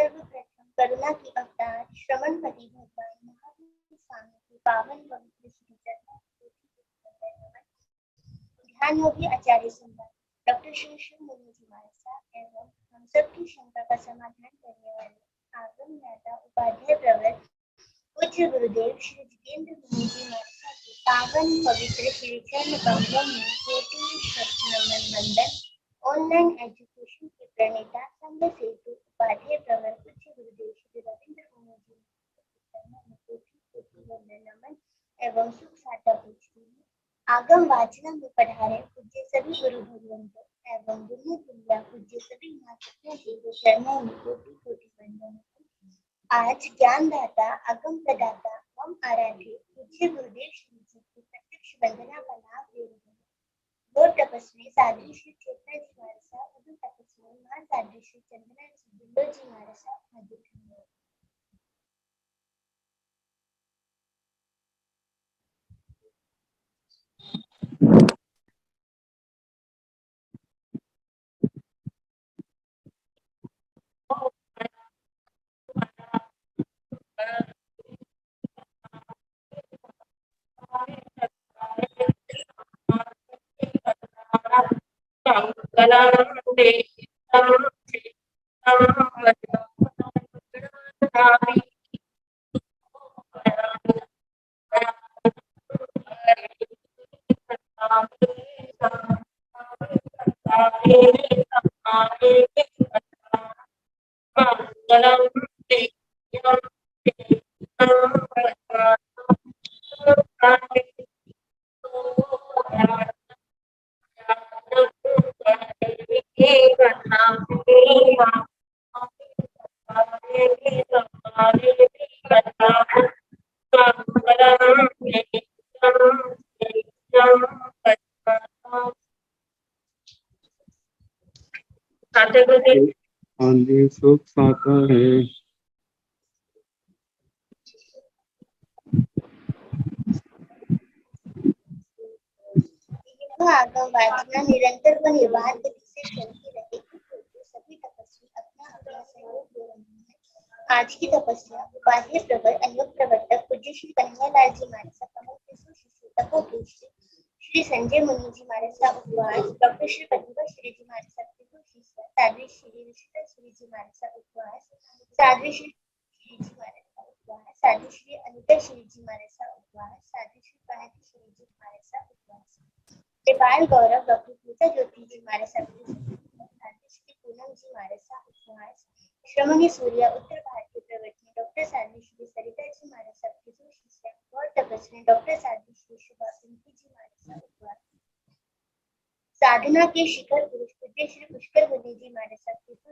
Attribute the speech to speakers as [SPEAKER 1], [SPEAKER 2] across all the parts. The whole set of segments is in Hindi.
[SPEAKER 1] सर्वप्रथम करुणा की अवतार श्रवणपति भगवान महावीर स्वामी की पावन पवित्र श्री चरणों ध्यान योगी आचार्य सम्राट डॉक्टर श्री शिव मुनि जी महाराज एवं हम सबकी शंका का समाधान करने वाले आगम ज्ञाता उपाध्याय प्रवर पूज्य गुरुदेव श्री जितेंद्र मुनि जी महाराज के पावन पवित्र श्री चरण कमलों में कोटि नमन वंदन। ऑनलाइन एजुकेशन के प्रणेता संघ सेतु उपाध्याय प्रवर पूज्य गुरुदेव श्री रविंद्र मुनि जी कोटि नमन एवं सुख साता पूछती हूँ। आगम वाचना में पढ़ारे पूज्य सभी गुरु भगवंतों एवं दुनिया दुनिया पूज्य सभी महात्मा जी के चरणों में कोटि कोटि वंदन। आज ज्ञानदाता आगम प्रदाता हम आराध्य पूज्य गुरुदेव श्री जी की प्रत्यक्ष वंदना का लाभ ले रहे हैं। दो तपस्वी साध्वी श्री चेतना जी महाराज उदू तपस्वी मां साध्वी श्री चंद्रना बिंदो जी महाराज मधुर
[SPEAKER 2] हाँ जी, सुख साता है।
[SPEAKER 1] आगम वाचना निरंतर व निर्बाध गति से चलती रहेगी तो सभी तपस्वी अपना अपना सहयोग दे रहे हैं। आज की तपस्या उपाध्याय प्रवर अयोग प्रवर्तक पूज्य श्री कन्हैयालाल जी महाराज कमल कृष्ण शिष्य तपोकेश श्री संजय मुनि जी महाराज उपवास डॉक्टर श्री प्रतिभा श्री जी महाराज शिष्य साध्वी श्री ऋषिता श्री जी महाराज उपवास साध्वी श्री जी महाराज उपवास साध्वी श्री अनिता श्री जी महाराज उपवास साध्वी श्री प्रणति श्री जी महाराज उपवास नेपाल गौरव डॉक्टर पूजा ज्योति जी महाराज श्री पूनम जी महाराज उपवास श्रमणी सूर्य उत्तर भारत के प्रवर्तनी डॉक्टर साध्वी श्री सरिता जी महाराज शिष्य और तपस्वी डॉक्टर साध्वी श्री शुभा पिंकी जी महाराज उपवास साधना के शिखर पुरुष पूज्य श्री पुष्कर मुनि जी महाराज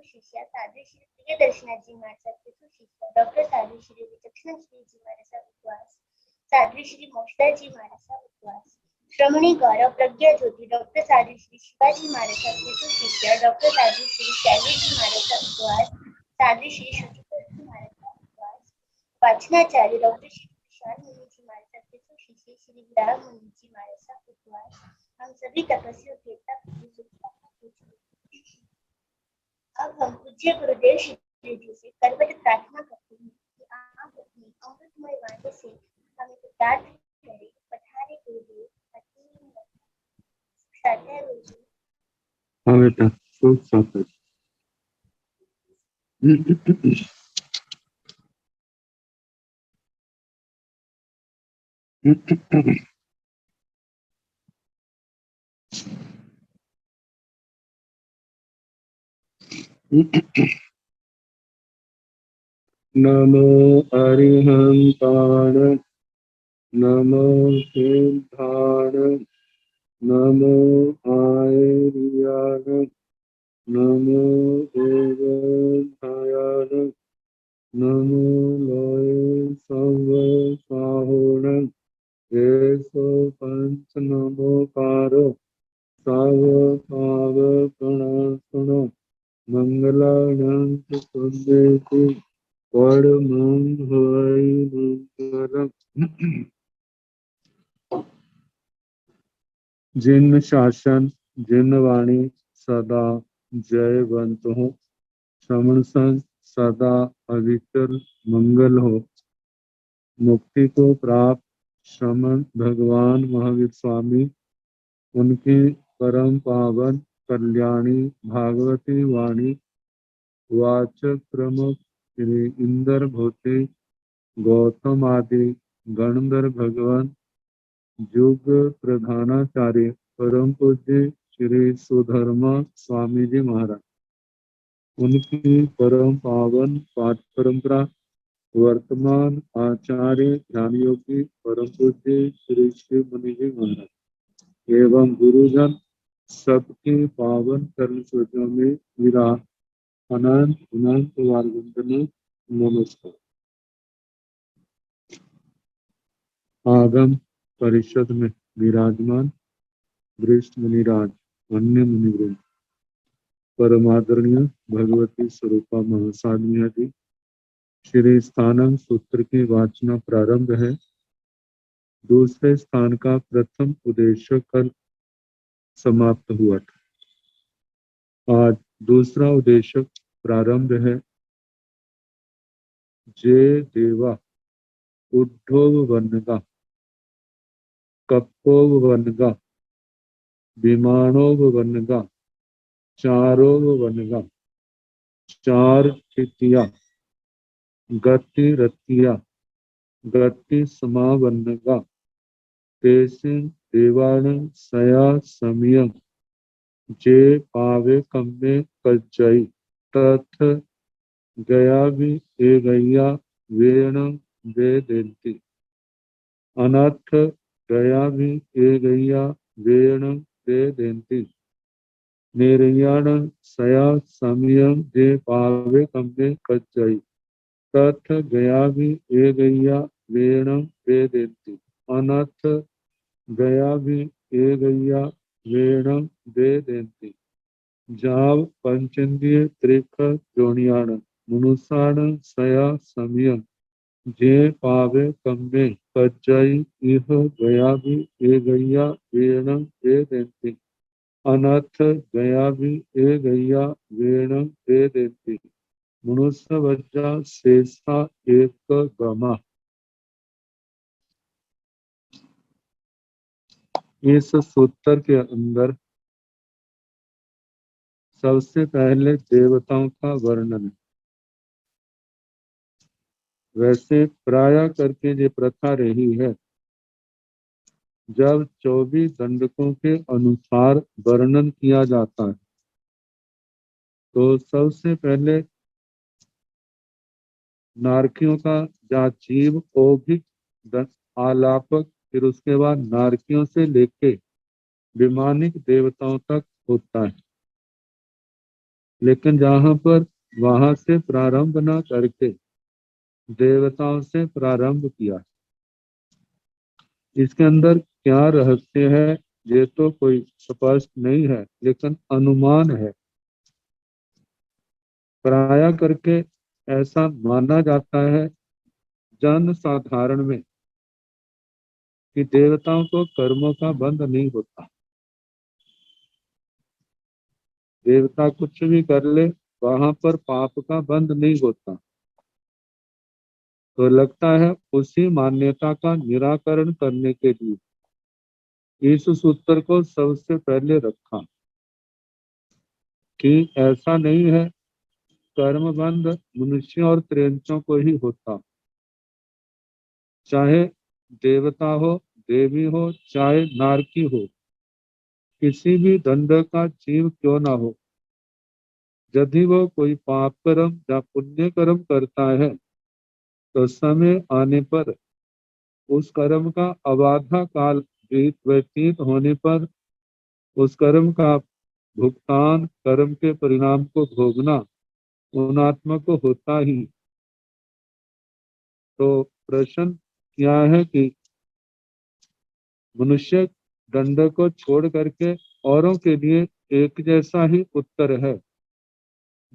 [SPEAKER 1] शिष्य साध्वी श्री प्रियदर्शना जी महाराज शिष्य डॉक्टर साध्वी श्री विचक्षणा श्री जी महाराज उपवास साध्वी श्री मोक्षदा जी महाराज उपवास श्रमणी गौरव प्रज्ञा ज्योति डॉक्टर साध्वी श्री शिवाजी महाराज शिष्य डॉक्टर साध्वी श्री शैली जी महाराज उपवास साध्वी श्री शुचिकर जी महाराज उपवास वाचनाचार्य डॉक्टर श्री विशाल मुनि जी महाराज शिष्य श्री विराग मुनि जी महाराज उपवास हम सभी तपस्वियों के अब हम पूज्य गुरुदेव श्री जी से करवट प्रार्थना करते हैं कि आप अपनी अमृतमय वाणी से हमें पदार्थ करें। पधारे गुरुदेव
[SPEAKER 2] हाँ बेटा, सुख साता। नमो अरिहंताण नमो सिद्धाण नमो आयर्याण नमो देवधायाण नमो लोय सर्वसाहुण येषु पंच नमोकारो सावकाव प्रणसुनो मंगलानंद सुंदेति परमं हरि मंगलम्। जिन शासन जिन वाणी सदा जयवंत हो श्रवण संत सदा अविचल मंगल हो। मुक्ति को प्राप्त श्रमण भगवान महावीर स्वामी, उनकी परम पावन कल्याणी भागवती वाणी वाचक प्रमुख श्री इंदर भोते गौतम आदि गणधर भगवान युग प्रधानाचार्य परम पूज्य श्री सुधर्मा स्वामी जी महाराज, उनकी परम पावन पाठ परंपरा वर्तमान आचार्य ध्यान योगी परम पूज्य श्री शिव मुनि जी महाराज एवं गुरुजन सबके पावन चरण सूचों में मेरा अनंत अनंत वारवंदना नमस्कार। आगम परिषद में विराजमान वरिष्ठ मुनिराज, अन्य मुनिवृंद, परमादरणीय भगवती स्वरूपा महासाध्या जी, श्री स्थानम सूत्र की वाचना प्रारंभ है। दूसरे स्थान का प्रथम उद्देश्य कल समाप्त हुआ था। आज दूसरा उद्देश्य प्रारंभ है। जे देवा उद्धव वनगा कप्पोव वनगा विमानोव वनगा चारोव वनगा चार स्थितिया गति रतिया गति समावनगा तेसिं देवान सया समियम जे पावे कम्मे कज्जई तथ गया भी ए गैया वेण वे देती अनथ गया भी ए गैया वेण वे देती निर्याण सया समियम जे पावे कम्मे कज्जई तथ गया भी ए गैया वेण वे देती अनथ गया भी ए गैया वेण वे देती जाव पंचेंद्रिय त्रिख जोनियाण मनुष्याण सया समियम जे पावे कम्मे कज्जई इह गया भी ए गैया वेण वे देती अनथ गया भी ए गैया वेण वे देती मनुष्य वज्जा शेषा एक गमा। इस सूत्र के अंदर सबसे पहले देवताओं का वर्णन है। वैसे प्राय करके ये प्रथा रही है, जब 24 दंडकों के अनुसार वर्णन किया जाता है तो सबसे पहले नारकियों का या जीव औगिक आलापक, फिर उसके बाद नारकियों से लेके विमानिक देवताओं तक होता है। लेकिन जहां पर वहां से प्रारंभ न करके देवताओं से प्रारंभ किया, इसके अंदर क्या रहस्य है ये तो कोई स्पष्ट नहीं है, लेकिन अनुमान है। प्राय करके ऐसा माना जाता है जन साधारण में कि देवताओं को कर्मों का बंध नहीं होता। देवता कुछ भी कर ले, वहां पर पाप का बंध नहीं होता। तो लगता है उसी मान्यता का निराकरण करने के लिए इस सूत्र को सबसे पहले रखा कि ऐसा नहीं है कर्म बंध मनुष्य और त्रियंचों को ही होता। चाहे देवता हो, देवी हो, चाहे नारकी हो, किसी भी दंड का जीव क्यों ना हो, यदि वो कोई पाप कर्म या पुण्य कर्म करता है तो समय आने पर उस कर्म का अबाधा काल व्यतीत होने पर उस कर्म का भुगतान, कर्म के परिणाम को भोगना उन आत्मा को होता ही। तो प्रश्न क्या है कि मनुष्य दंड को छोड़ करके औरों के लिए एक जैसा ही उत्तर है।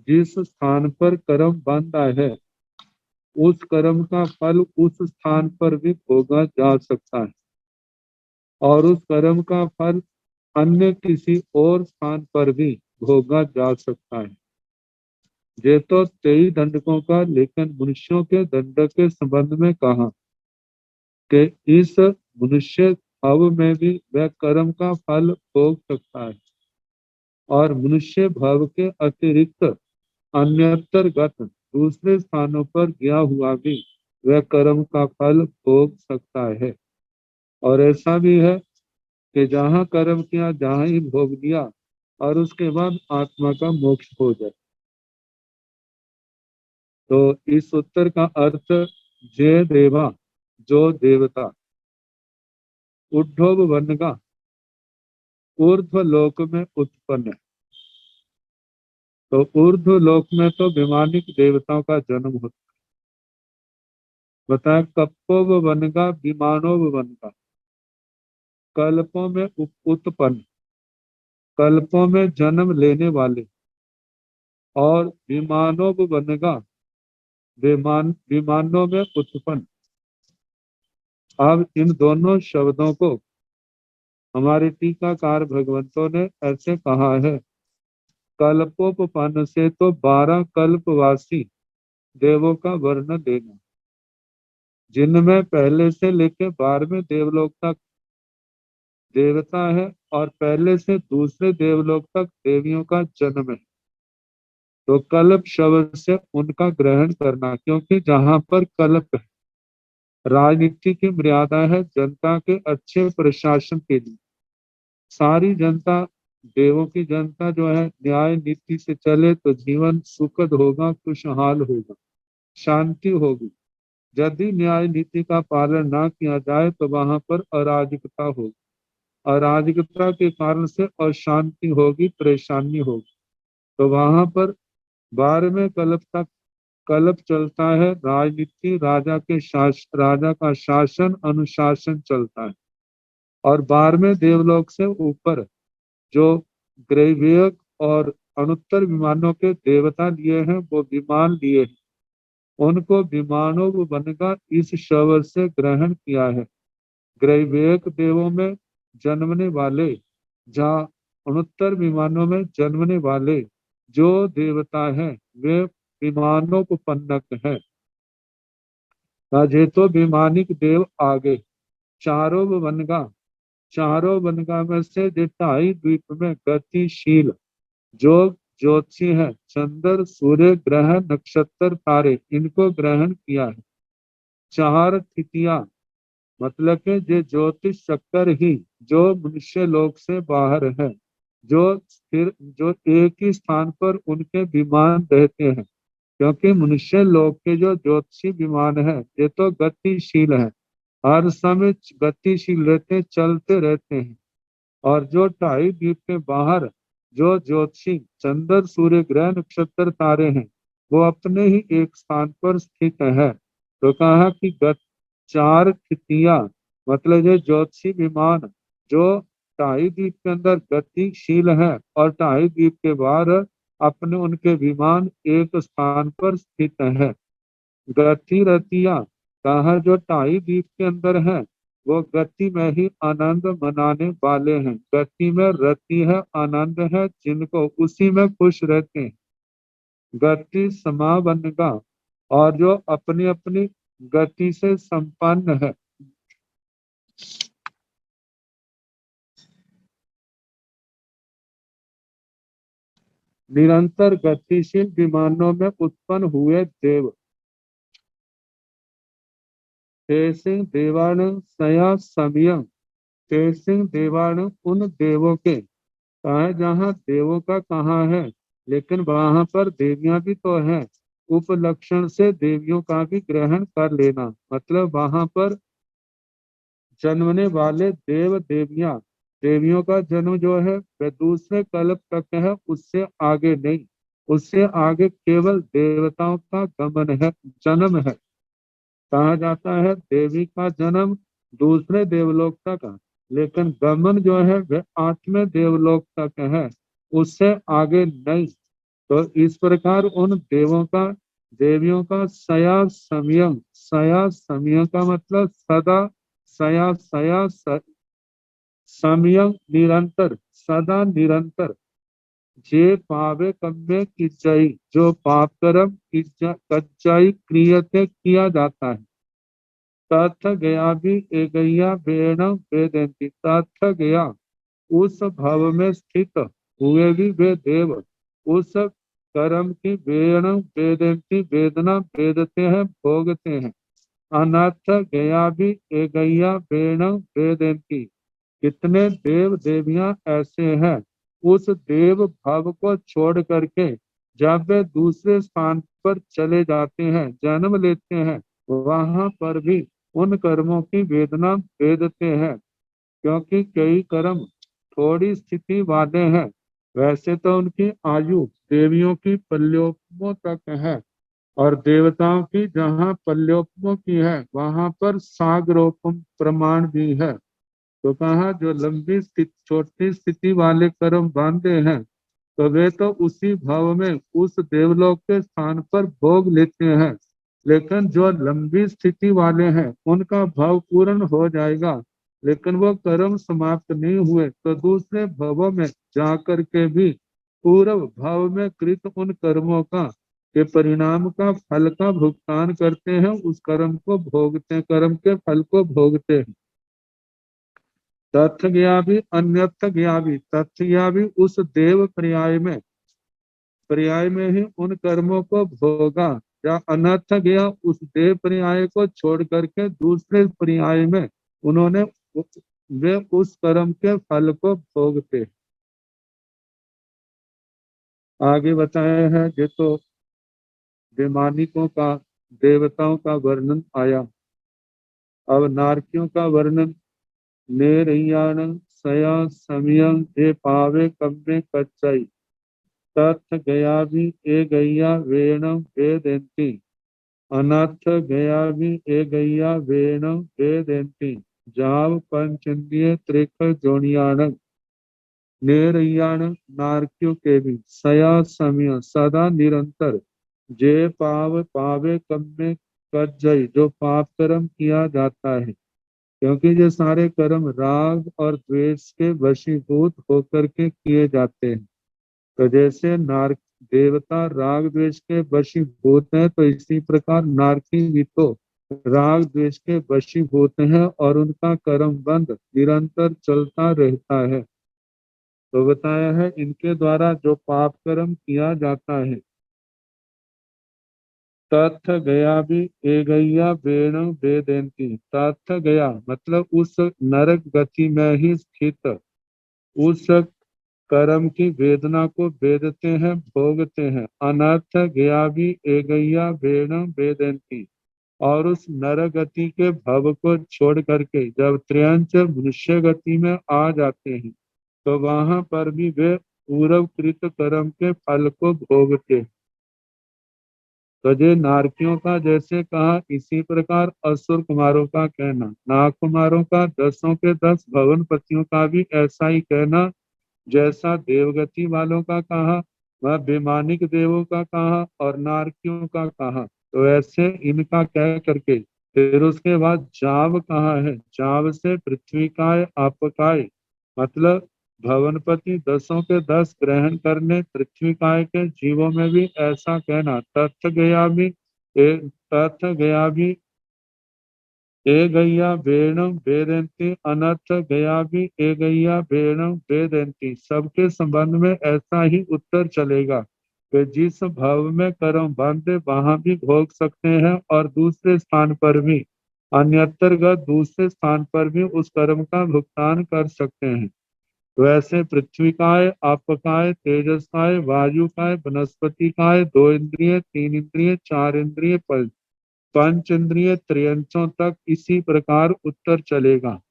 [SPEAKER 2] जिस स्थान पर कर्म बंधा है उस कर्म का फल उस स्थान पर भी भोगा जा सकता है और उस कर्म का फल अन्य किसी और स्थान पर भी भोगा जा सकता है। ये तो 23 दंडकों का, लेकिन मनुष्यों के दंड के संबंध में कहा कि इस मनुष्य भाव में भी वह कर्म का फल भोग सकता है, और मनुष्य भाव के अतिरिक्त अन्यत्रगत दूसरे स्थानों पर गया हुआ भी वह कर्म का फल भोग सकता है। और ऐसा भी है कि जहाँ कर्म किया जहाँ ही भोग लिया, और उसके बाद आत्मा का मोक्ष हो जाए। तो इस उत्तर का अर्थ, जय देवा, जो देवता, उद्धव बनगा, ऊर्ध्व लोक में उत्पन्न है। तो ऊर्ध्व लोक में तो विमानिक देवताओं का जन्म होता है। बताया कप्पोव बनगा विमानोव बनगा, कल्पों में उत्पन्न, कल्पों में जन्म लेने वाले, और विमानोव बनगा, विमानों में उत्पन्न। अब इन दोनों शब्दों को हमारे टीकाकार भगवंतों ने ऐसे कहा है, कल्पोपपन्न से तो 12 कल्पवासी देवों का वर्णन देना, जिनमें पहले से लेकर 12वें देवलोक तक देवता है, और पहले से दूसरे देवलोक तक देवियों का जन्म है। तो कल्प शब्द से उनका ग्रहण करना, क्योंकि जहां पर कल्प है, राजनीति की मर्यादा है जनता के अच्छे प्रशासन के लिए। सारी जनता, देवों की जनता जो है, न्याय नीति से चले तो जीवन सुखद होगा, खुशहाल होगा, शांति होगी। यदि न्याय नीति का पालन ना किया जाए तो वहां पर अराजकता होगी, अराजकता के कारण से अशांति होगी, परेशानी होगी। तो वहां पर 12वें कल्प तक कल्प चलता है, राजनीति, राजा का शासन अनुशासन चलता है। और 12वें देवलोक से ऊपर जो ग्रैवियक और अनुत्तर विमानों के देवता लिए हैं, वो विमान लिए हैं, उनको विमानों को बनकर इस शब्द से ग्रहण किया है। ग्रैवियक देवों में जन्मने वाले, जहाँ अनुत्तर विमानों में जन्मने वाले जो देवता हैं, वे विमानोपन्नक है। राजेतो विमानिक देव आगे, चारों बनगा, चारों बनगा में से जो 2.5 द्वीप में गतिशील जो ज्योतिषी है, चंद्र, सूर्य, ग्रह, नक्षत्र, तारे, इनको ग्रहण किया है। 4 तिथियां, मतलब कि जो ज्योतिष चक्कर ही जो मनुष्य लोक से बाहर है, जो स्थिर, जो एक ही स्थान पर उनके विमान रहते हैं। क्योंकि मनुष्य लोक के जो ज्योतिषी विमान है, ये तो गतिशील है, हर समय गतिशील रहते, चलते रहते हैं। और जो 2.5 द्वीप के बाहर जो ज्योतिषी चंद्र, सूर्य, ग्रह, नक्षत्र, तारे हैं, वो अपने ही एक स्थान पर स्थित है। तो कहा कि 4 तिथियां, मतलब ये ज्योतिषी विमान जो 2.5 द्वीप के अंदर गतिशील है, और 2.5 द्वीप के बाहर अपने उनके विमान एक स्थान पर स्थित है। गति रतिया, कहा जो 2.5 द्वीप के अंदर है, वो गति में ही आनंद मनाने वाले हैं। गति में रति है, आनंद है, जिनको उसी में खुश रहते हैं। गति समाबन का, और जो अपनी अपनी गति से संपन्न है। निरंतर गतिशील विमानों में उत्पन्न हुए देव, तेसिंग देवान सया समयं, तेसिंग देवान, उन देवों के, कहा है जहाँ देवों का कहाँ है, लेकिन वहां पर देवियां भी तो है। उपलक्षण से देवियों का भी ग्रहण कर लेना, मतलब वहां पर जन्मने वाले देव देवियां, देवियों का जन्म जो है वह दूसरे कल्प तक है, उससे आगे नहीं। उससे आगे केवल देवताओं का गमन है, जन्म है। कहा जाता है देवी का जन्म दूसरे देवलोक तक है, लेकिन गमन जो है वह 8वें देवलोक तक है, उससे आगे नहीं। तो इस प्रकार उन देवों का, देवियों का सया समयम, सया समय का मतलब सदा, सया सया समयम निरंतर, सदा निरंतर। जे पावे कम्मे किच्चाई, जो पाप कर्म कच्चाई क्रियते किया जाता है। तथ गया भी एगैया वेण वेदंती, तथ गया उस भाव में स्थित हुए भी वे देव उस कर्म की वेण वेदंती, वेदना वेदते हैं, भोगते हैं। अनर्थ गया भी एगैया वेण वेदंती, कितने देव देवियां ऐसे हैं उस देव भाव को छोड़ करके जब वे दूसरे स्थान पर चले जाते हैं, जन्म लेते हैं, वहां पर भी उन कर्मों की वेदना वेदते हैं। क्योंकि कई कर्म थोड़ी स्थिति वाले हैं। वैसे तो उनकी आयु देवियों की पल्योपमों तक है, और देवताओं की जहाँ पल्योपमों की है वहां पर सागरोपम प्रमाण भी है। तो कहा जो लंबी स्थिति छोटी स्थिति वाले कर्म बांधे हैं, तो वे तो उसी भाव में उस देवलोक के स्थान पर भोग लेते हैं। लेकिन जो लंबी स्थिति वाले हैं उनका भाव पूर्ण हो जाएगा, लेकिन वो कर्म समाप्त नहीं हुए तो दूसरे भावों में जाकर के भी पूर्व भाव में कृत उन कर्मों का के परिणाम का फल का भुगतान करते हैं, उस कर्म को भोगते हैं, कर्म के फल को भोगते हैं। तथ गया भी अन्यथ गया भी, तथ गया भी उस देव पर्याय में ही उन कर्मों को भोगा, या अनर्थ गया उस देव पर्याय को छोड़ करके दूसरे पर्याय में उन्होंने वे उस कर्म के फल को भोगते। आगे बताया है ये तो वैमानिकों का देवताओं का वर्णन आया। अब नारकियों का वर्णन। नेरैयाण सया समयं जे पावे कम्मे कच्चाई, तथ गया भी ए गैया वेण वेदंती, अनर्थ गया भी ए गैया वेण वेदंती, जाव पंचेंद्रिय त्रिक जोनियाण। नेरैयाण नारकियों के भी, सया समय सदा निरंतर, जे पावे कम्मे कच्चाई, जो पाप कर्म किया जाता है। क्योंकि ये सारे कर्म राग और द्वेष के वशीभूत होकर के किए जाते हैं। तो जैसे नार देवता राग द्वेष के वशीभूत हैं, तो इसी प्रकार नारकी भी तो राग द्वेष के वशीभूत हैं और उनका कर्म बंध निरंतर चलता रहता है। तो बताया है इनके द्वारा जो पाप कर्म किया जाता है। तथ गया भी ए गैया वेण वेदंती, तथ गया मतलब उस नरक गति में ही स्थित उस कर्म की वेदना को वेदते हैं, भोगते हैं। अनर्थ गया भी ए गैया वेण वेदंती, और उस नर गति के भव को छोड़ करके जब त्र्यंच मनुष्य गति में आ जाते हैं, तो वहां पर भी वे पूर्व कृत कर्म के फल को भोगते हैं। तो ये नारकियों का जैसे कहा, इसी प्रकार असुर कुमारों का कहना, नाग कुमारों का 10 के 10 भवन पतियों का भी ऐसा ही कहना। जैसा देवगति वालों का कहा, वह वैमानिक देवों का कहा और नारकियों का कहा, तो ऐसे इनका कह करके फिर उसके बाद जाव कहा है। जाव से पृथ्वी काय आपकाय, मतलब भवनपति 10 के 10 ग्रहण करने पृथ्वी काय के जीवों में भी ऐसा कहना। तथ गया भी ए गैया वेणु वेदंती, अनर्थ गया भी ए गैया वेणु वेदंती, सबके संबंध में ऐसा ही उत्तर चलेगा कि जिस भाव में कर्म बांधे वहां भी भोग सकते हैं और दूसरे स्थान पर भी अन्यतरगत दूसरे स्थान पर भी उस कर्म का भुगतान कर सकते हैं। वैसे पृथ्वी काय आपकाय तेजस काय वायु काय वनस्पति काय, 2 इंद्रिय 3 इंद्रिय 4 इंद्रिय पंच इंद्रिय त्रयंचों तक इसी प्रकार उत्तर चलेगा।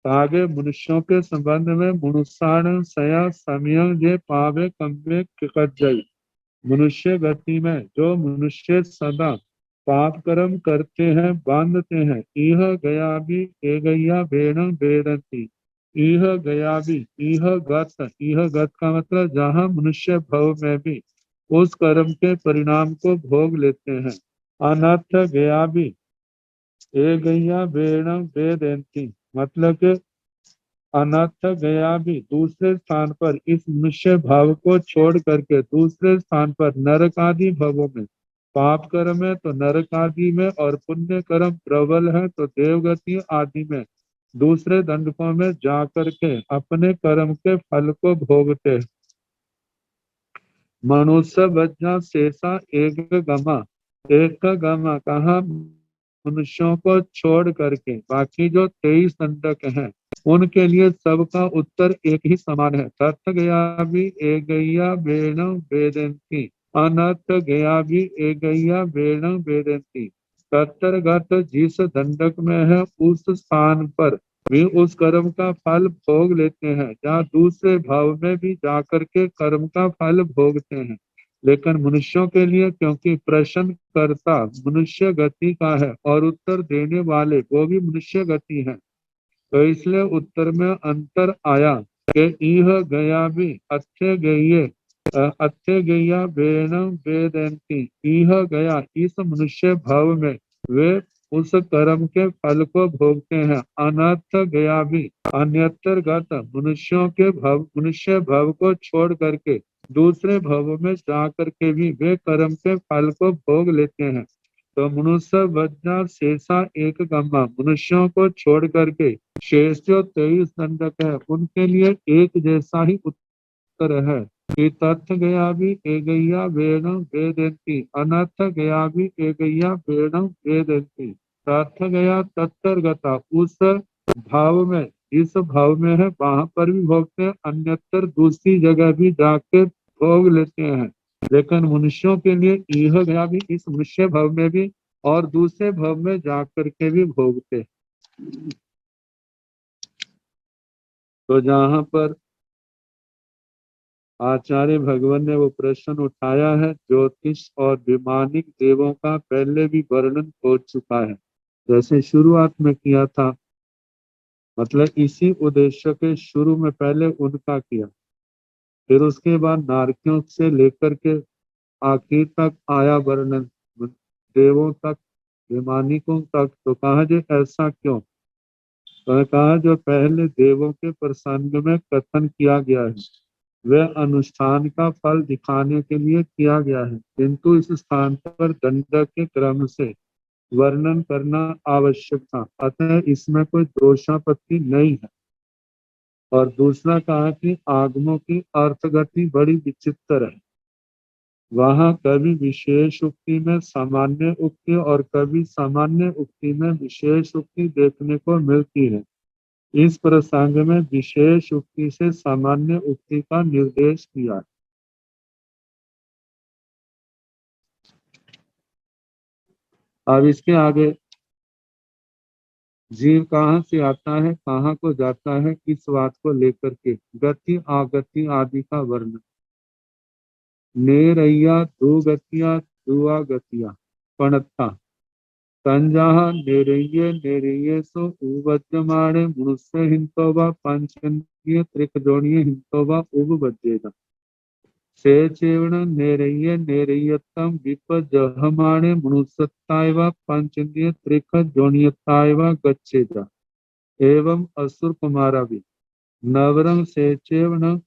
[SPEAKER 2] आगे मनुष्यों के संबंध में मनुष्याण सया समय जे पावे कम्मे कज्जई, मनुष्य गति में जो मनुष्य सदा पाप कर्म करते हैं, बांधते हैं। इह गया भी ए गैया वेण वेदंती, इह गया भी इह गत का मतलब जहाँ मनुष्य भव में भी उस कर्म के परिणाम को भोग लेते हैं। अनर्थ गया भी ए गैया वेण वेदंती, मतलब कि अनर्थ गया भी दूसरे स्थान पर इस मनुष्य भाव को छोड़ करके दूसरे स्थान पर नरक आदि भवों में, पाप कर्म है तो नरक आदि में और पुण्य कर्म प्रबल है तो देवगति आदि में दूसरे दंडकों में जा करके अपने कर्म के फल को भोगते हैं। मनुष्य बज्जा शेषा एक गमा, एक गमा कहा मनुष्यों को छोड़ करके बाकी जो 23 दंडक हैं उनके लिए सबका उत्तर एक ही समान है। तथ गया भी एक गैया वेण वेदंती, अनर्थ गया भी एक गैया वेण वेदंती। तत्गत जिस दंडक में है उस स्थान पर वे उस कर्म का फल भोग लेते हैं, जहाँ दूसरे भाव में भी जाकर के कर्म का फल भोगते हैं। लेकिन मनुष्यों के लिए क्योंकि प्रश्न करता मनुष्य गति का है और उत्तर देने वाले वो भी मनुष्य गति है, तो इसलिए उत्तर में अंतर आया कि इह गया भी अच्छे गये, अच्छे गैया वेण वेदंती। इह गया इस मनुष्य भाव में वे उस कर्म के फल को भोगते हैं। अनर्थ गया भी अन्यत्र गत मनुष्यों के भव मनुष्य भव को छोड़ करके दूसरे भव में जा करके भी वे कर्म के फल को भोग लेते हैं। तो मनुष्य वज्जा शेषा एक गम्मा, मनुष्यों को छोड़ करके शेष जो 23 दंडक है उनके लिए एक जैसा ही उत्तर है कि तथ्य गया भी एगैया वेण वेदंती, अनर्थ गया भी एगैया वेण वेदंती। तथ्य गया तत्तरगता उस भाव में इस भाव में है वहां पर भी भोगते हैं, अन्यत्र दूसरी जगह भी जाके भोग लेते हैं। लेकिन मनुष्यों के लिए यह गया भी इस मनुष्य भव में भी और दूसरे भव में जाकर के भी भोगते हैं। तो जहाँ पर आचार्य भगवान ने वो प्रश्न उठाया है, ज्योतिष और विमानिक देवों का पहले भी वर्णन हो चुका है। जैसे शुरुआत में किया था, मतलब इसी उद्देश्य के शुरू में पहले उनका किया, फिर उसके बाद नारकियों से लेकर के आखिर तक आया वर्णन देवों तक, विमानिकों तक। तो कहा जो ऐसा क्यों, तो कहा जो पहले देवों के प्रसंग में कथन किया गया है वह अनुष्ठान का फल दिखाने के लिए किया गया है, किंतु इस स्थान पर दंडक के क्रम से वर्णन करना आवश्यक था, अतः इसमें कोई दोषापत्ति नहीं है। और दूसरा कहा कि आगमों की अर्थगति बड़ी विचित्र है, वहाँ कभी विशेष उक्ति में सामान्य उक्ति और कभी सामान्य उक्ति में विशेष उक्ति देखने को मिलती है। इस प्रसंग में विशेष उक्ति से सामान्य उक्ति का निर्देश किया है। अब इसके आगे जीव कहाँ से आता है कहाँ को जाता है इस बात को लेकर के गति आगति आदि का वर्णन। नेरैया दो गतिया दुआ गतिया पणता तंजाहा नेरय्ये नेरय्ये सो उवज्जमाणे मनुष्य हिंतोवा पंचन्द्रिय त्रिकजोणीय हिंतोवा उवज्जेदा से चेवण नेरय्ये नेरय्यतम विपजहमाणे मनुष्यत्तायवा पंचन्द्रिय त्रिकजोणीयतायवा गच्छेदा एवं असुर कुमारा भी नवरंग से चेवणं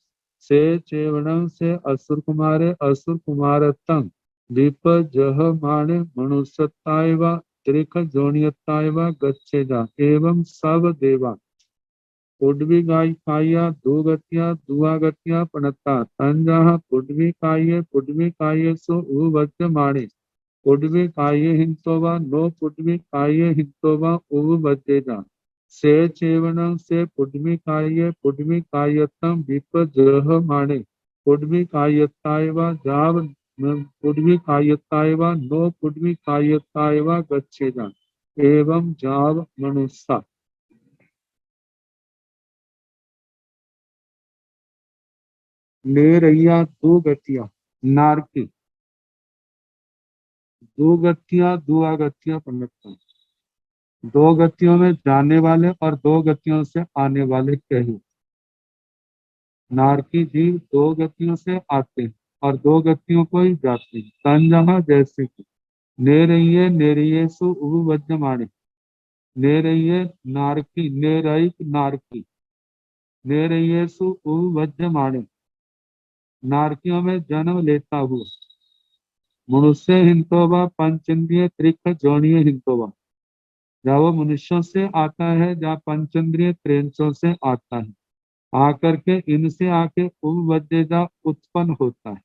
[SPEAKER 2] से असुर कुमारे असुर कुमारतम विपजह माने मनुष्यतायवा त्रिक जोनियतायवा गच्छेदा एवं सब देवा पुड्वी काया दो गतिया दुआ गतिया पणता तंजा पुड्वी काये सो उवज्ज माणे पुड्वी काये हिंतोवा नो पुड्वी काये हिंतोवा उवज्जेदा से चेवणं से पुड्वी कायतम विपजह माणे पुड्वी कायतायवा जाव पुड्वी कायतायवा नो पुड्वी कायतायवा गच्छेदा एवं जाव मनुष्य। ले रैया दो गतिया नारकी दो गतियां दुआ गतियां पंडित, दो गतियों में जाने वाले और दो गतियों से आने वाले कही। नारकी जीव दो गतियों से आते हैं और दो गतियों को ही जाते हैं। तंजहा जैसे कि नेरइये सु उपवज्जमाणे, नेरइये नारकी नेरईक नारकी नेरयेषु उपवज्यमाने, नारकियों में जन्म लेता हुआ। मनुष्य हिंतोबा पंचेंद्रिय त्रिक जोड़िए हिंतोबा, जहाँ वो मनुष्यों से आता है, जहाँ पंचेंद्रिय त्रिंचों से आता है, आकर के इनसे आके उपवज्यता उत्पन्न होता है।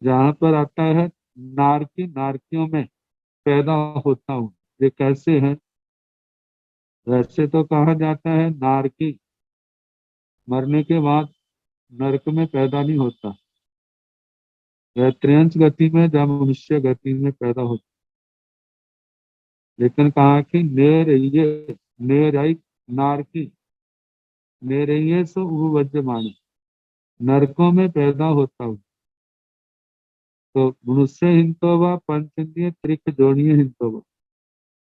[SPEAKER 2] जहाँ पर आता है नारकी, नारकियों में पैदा होता हूँ। ये कैसे है? वैसे तो कहा जाता है नारकी मरने के बाद नरक में पैदा नहीं होता, वह त्रियंच गति में जब मनुष्य गति में पैदा होता। लेकिन कहा कि नेरय्ये, नेरयिक नारकी, नेरय्ये सो उपवज्यमाने, नरकों में पैदा होता हूँ। तो मनुष्य हिंतोबा पंचेंद्रिय त्रिक जोड़िए हिंतोबा,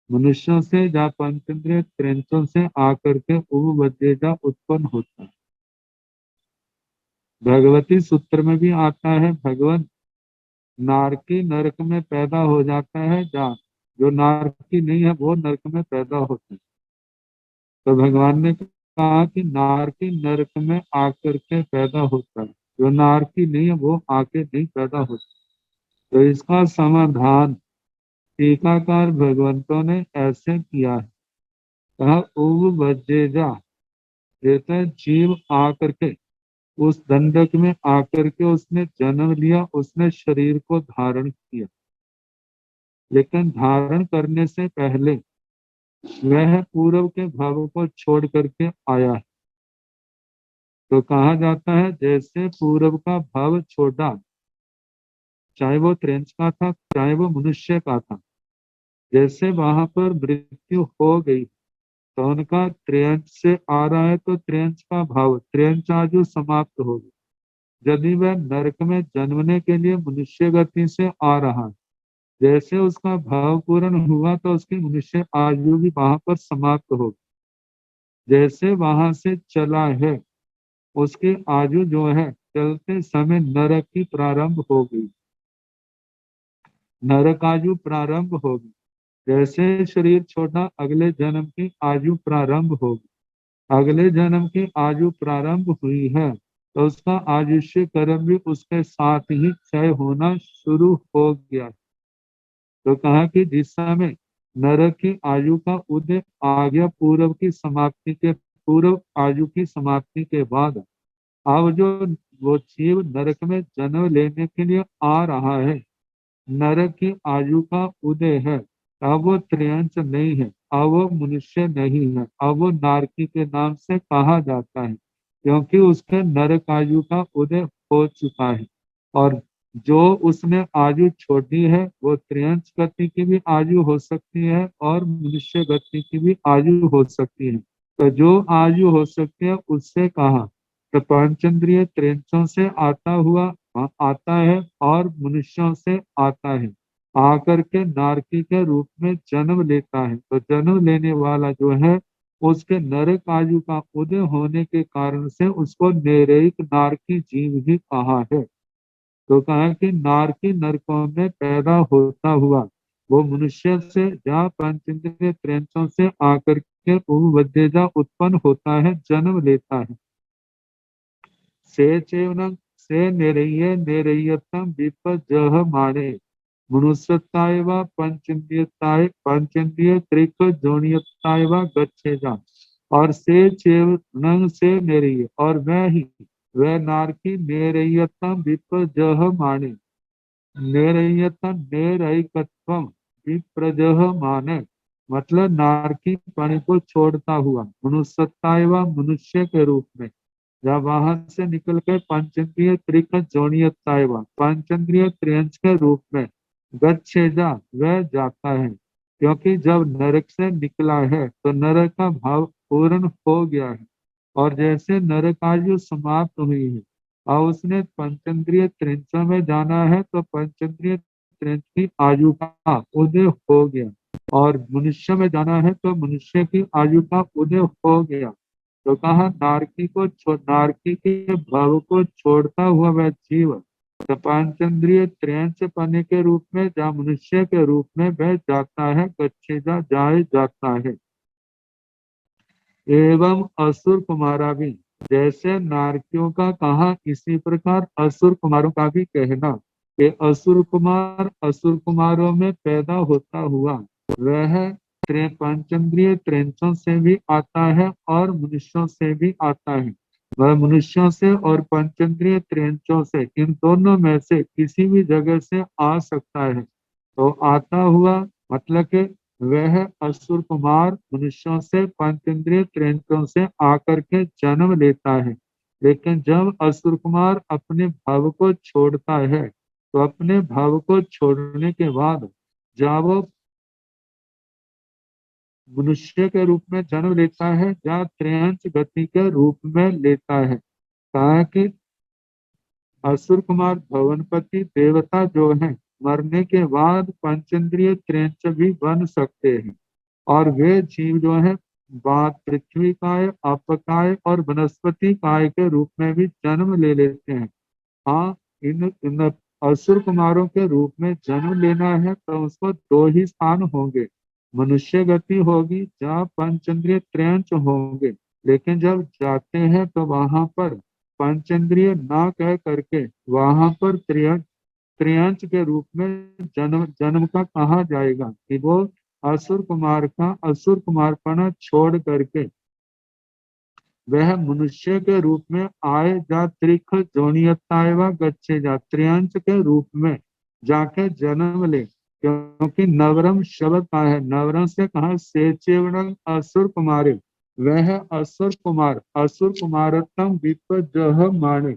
[SPEAKER 2] मनुष्यों से जहाँ पंचेंद्रिय त्रिंचों से आकर के उपवज्यता उत्पन्न होता है। भगवती सूत्र में भी आता है, भगवान नारकी नरक में पैदा हो जाता है, जहाँ जो नारकी नहीं है वो नरक में पैदा होता है। तो भगवान ने कहा कि नारकी नरक में आकर के पैदा होता है, जो नारकी नहीं है वो आके नहीं पैदा होता। तो इसका समाधान टीकाकार भगवंतों ने ऐसे किया है, कहा उपवज्जेजा, कहते हैं जीव आकर के उस दंडक में आकर के उसने जन्म लिया, उसने शरीर को धारण किया, लेकिन धारण करने से पहले वह पूर्व के भाव को छोड़ करके आया है। तो कहा जाता है जैसे पूर्व का भाव छोड़ा, चाहे वो त्रेंच का था चाहे वो मनुष्य का था, जैसे वहां पर मृत्यु हो गई तो उनका त्रियंच से आ रहा है, तो त्रियंच का भाव त्रियंच आजू समाप्त हो गई। यदि वह नरक में जन्मने के लिए मनुष्य गति से आ रहा है, जैसे उसका भाव पूर्ण हुआ तो उसकी मनुष्य आयु भी वहां पर समाप्त हो गई। जैसे वहां से चला है उसकी आयु जो है चलते समय नरक की प्रारंभ हो गई, नरक आयु प्रारंभ हो गई। जैसे शरीर छोड़ा अगले जन्म की आयु प्रारंभ होगी, अगले जन्म की आयु प्रारंभ हुई है तो उसका आयुष्य कर्म भी उसके साथ ही क्षय होना शुरू हो गया। तो कहा कि जिस समय नरक की आयु का उदय आ गया पूर्व की समाप्ति के, पूर्व आयु की समाप्ति के बाद, अब जो वो जीव नरक में जन्म लेने के लिए आ रहा है, नरक की आयु का उदय है, अब वो त्रियंच नहीं है, अब वो मनुष्य नहीं है, अब वो नारकी के नाम से कहा जाता है, क्योंकि उसके नरक आयु का उदय हो चुका है। और जो उसने आयु छोड़ी है वो त्रियंच गति की भी आयु हो सकती है और मनुष्य गति की भी आयु हो सकती है। तो जो आयु हो सकती है उससे कहा तो पंचेंद्रिय त्रियंचों से आता हुआ आता है और मनुष्यों से आता है, आकर के नारकी के रूप में जन्म लेता है। तो जन्म लेने वाला जो है उसके नरक आयु का उदय होने के कारण से उसको नेरयिक नारकी जीव ही कहा है। तो कहा कि नारकी नरकों में पैदा होता हुआ वो मनुष्य से जहाँ पंचेंद्रिय त्रियंचों से आकर के उपवज्जेजा उत्पन्न होता है, जन्म लेता है। से चेवनम से निरय्य निरय्यतम विपजह माने, मनुष्यताय व पंचेंद्रियताय पंचेंद्रिय त्रिक जोनियताय व गच्छेजा। और से चेवनम से निरय्य, और वह ही वह नारकी निरय्यतम विपजह माने, निरय्यतम निरयिकत्वम विप्रजह माने, मतलब नारकी पणि को छोड़ता हुआ मनुष्यताय व मनुष्य के रूप में जब वहां से निकल कर पंचेंद्रिय त्रिक जोनियताय व पंचेंद्रिय त्रियंच के रूप में गच्छेजा वह जाता है। क्योंकि जब नरक से निकला है तो नरक का भाव पूर्ण हो गया है, और जैसे नरक आयु समाप्त हुई है और उसने पंचेंद्रिय त्रिंचों में जाना है तो पंचेंद्रिय त्रिंच की आयु का उदय हो गया, और मनुष्य में जाना है तो मनुष्य की आयु का उदय हो गया। तो कहा नारकी को नारकी के भाव को छोड़ता हुआ वह जीव तो पांचेंद्रिय त्रियंच पने के रूप में जहाँ मनुष्य के रूप में वह जाता है, गच्छेजा जाए जाता है। एवं असुर कुमारा भी, जैसे नारकियों का कहा इसी प्रकार असुर कुमारों का भी कहना कि असुर कुमारों में पैदा होता हुआ वह पंचेंद्रिय त्रिंचों से भी आता है और मनुष्यों से भी आता है। वह मनुष्यों से और पंचेंद्रिय त्रिंचों से, इन दोनों में से किसी भी जगह से आ सकता है। तो आता हुआ मतलब कि वह असुर कुमार मनुष्यों से पंचेंद्रिय त्रिंचों से आकर के जन्म लेता है। लेकिन जब असुर कुमार अपने भाव को छोड़ता है तो अपने भाव को छोड़ने के बाद जब वो मनुष्य के रूप में जन्म लेता है या त्रयंच गति के रूप में लेता है। कहा कि असुर कुमार भवनपति देवता जो है मरने के बाद पंचेंद्रिय त्रयंच भी बन सकते हैं। और वे जीव जो है बात पृथ्वी काय, अपकाय और वनस्पति काय के रूप में भी जन्म ले लेते हैं। हाँ, इन असुर कुमारों के रूप में जन्म लेना है तो उसको दो ही स्थान होंगे। मनुष्य गति होगी जहाँ पंचेंद्रिय त्रयंच होंगे, लेकिन जब जाते हैं तो वहां पर पंचेंद्रिय ना कह करके वहां पर त्रियंच के रूप में जन्म जन्म का कहा जाएगा कि वो असुर कुमारपना छोड़ करके वह मनुष्य के रूप में आए जा त्रिख जोनियताय व गच्छे जा, त्रियंच के रूप में जाके जन्म ले। क्योंकि नवरम शब्द का है, नवरम से कहा सेचेवण असुर कुमारे, वह असुर कुमारतम विपजह माने,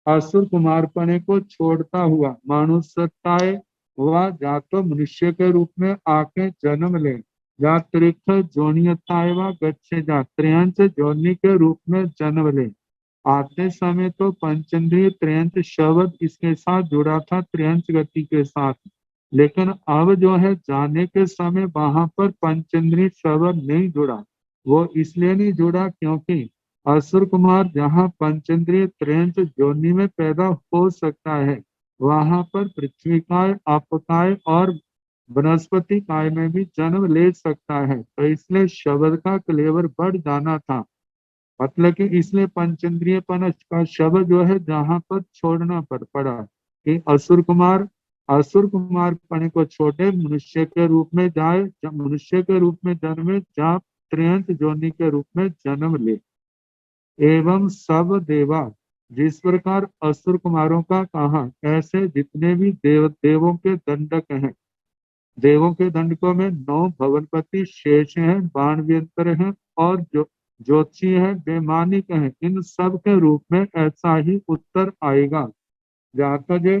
[SPEAKER 2] असुर कुमारपने को छोड़ता हुआ मानुषताए हुआ जा तो मनुष्य के रूप में आके जन्म ले, या त्रिख जोनियताए व गच्छे जा, त्रियंच जोनि के रूप में जन्म ले। आते समय तो पंचेंद्रिय त्रियंच शब्द इसके साथ जुड़ा था त्रियंच गति के साथ, लेकिन अब जो है जाने के समय वहां पर पंचेंद्रिय शब्द नहीं जुड़ा। वो इसलिए नहीं जुड़ा क्योंकि असुर कुमार जहाँ पंचेंद्रिय त्रियंच योनि में पैदा हो सकता है वहां पर पृथ्वी काय, अपकाय और वनस्पति काय में भी जन्म ले सकता है। तो इसलिए शब्द का क्लेवर बढ़ जाना था। मतलब कि इसलिए पंचेंद्रियपन का शब्द जो है जहां पर छोड़ना पड़ा कि असुर कुमार पने को छोटे मनुष्य के रूप में जाए, जब मनुष्य के रूप में जन्मे जा त्रियंत जोनि के रूप में जन्म ले। एवं सब देवा, जिस प्रकार असुर कुमारों का कहा ऐसे जितने भी देवों के दंडक हैं, देवों के दंडकों में 9 भवनपति शेष हैं, बाण व्यंतर हैं और जो ज्योतिषी है, वैमानिक है, इन सब के रूप में ऐसा ही उत्तर आएगा। जहाँ तक ये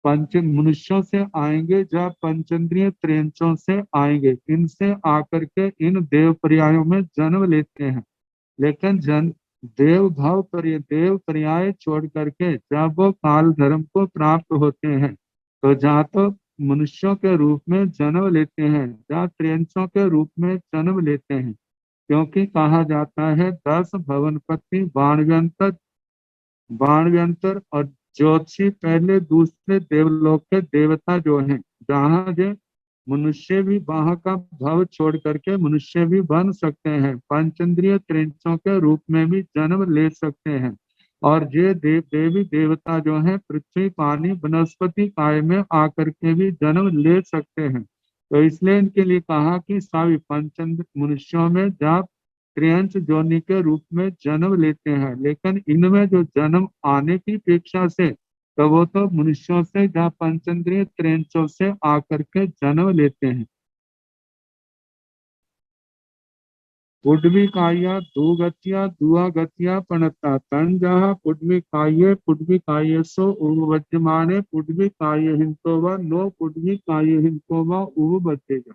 [SPEAKER 2] पंच मनुष्यों से आएंगे या पंचेंद्रिय त्रियंचों से आएंगे, इनसे आकर के इन देव पर्यायों में जन्म लेते हैं। लेकिन देव पर्याय छोड़ करके जब वो काल धर्म को प्राप्त होते हैं तो जहाँ तो मनुष्यों के रूप में जन्म लेते हैं या त्रियंचों के रूप में जन्म लेते हैं। क्योंकि कहा जाता है 10 भवनपति बाणव्यंतर और ज्योतिषी पहले दूसरे देवलोक के देवता जो हैं, जहाँ जो मनुष्य भी वहां का भाव छोड़ करके मनुष्य भी बन सकते हैं, पंचेंद्रिय त्रिंचों के रूप में भी जन्म ले सकते हैं। और ये देवी देवता जो है पृथ्वी पानी वनस्पति काय में आकर के भी जन्म ले सकते हैं। तो इसलिए इनके लिए कहा कि सभी पंचेंद्र मनुष्यों में जा त्रियंच जोनि के रूप में जन्म लेते हैं। लेकिन इनमें जो जन्म आने की अपेक्षा से तो वो तो मनुष्यों से जहाँ पंचेंद्रिय त्रियंचों से आकर के जन्म लेते हैं। पुडवी काया दुगतिया दुआ गतिया पणता तन जहा पुडवी काये सो उवज्यमाने पुडवी काय हिंतो व नो पुडवी काय हिंतो व उव बचेगा।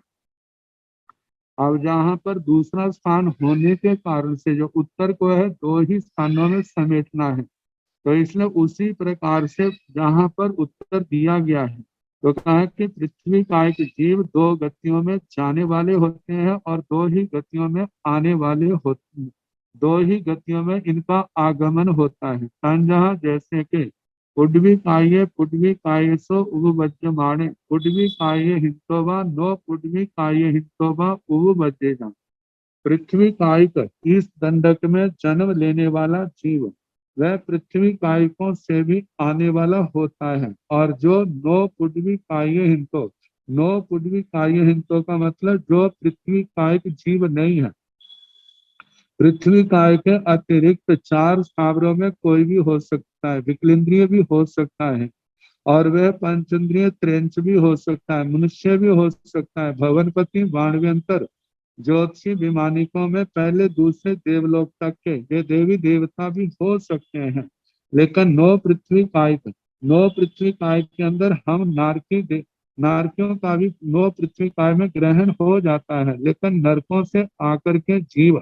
[SPEAKER 2] अब जहाँ पर दूसरा स्थान होने के कारण से जो उत्तर को है दो ही स्थानों में समेटना है, तो इसलिए उसी प्रकार से जहाँ पर उत्तर दिया गया है तो कहा है कि पृथ्वी काय के जीव दो गतियों में जाने वाले होते हैं और दो ही गतियों में आने वाले होते हैं। दो ही गतियों में इनका आगमन होता है। तन जहाँ जैसे कि पुड्वी कायसो उपबज्यमाणे पुड्वी काय हिंसोवा नो पुड्वी काय हिंसोवा उपबजेगा। पृथ्वी कायिक इस दंडक में जन्म लेने वाला जीव वह पृथ्वी कायिकों से भी आने वाला होता है। और जो नो पुड्वी काय हिंतो, नो पुड्वी काय हिंतो का मतलब जो पृथ्वी कायिक जीव नहीं है। पृथ्वी काय के अतिरिक्त चार स्थावरों में कोई भी हो सकता है, विकलेंद्रिय भी हो सकता है, और वह पंचेंद्रिय त्रेंच भी हो सकता है, मनुष्य भी हो सकता है, भवनपति वाणव्यंतर ज्योतिषी विमानिकों में पहले दूसरे देवलोक तक के ये देवी देवता भी हो सकते हैं। लेकिन नो पृथ्वी काय के अंदर हम नारकियों का भी नो पृथ्वी काय में ग्रहण हो जाता है। लेकिन नरकों से आकर के जीव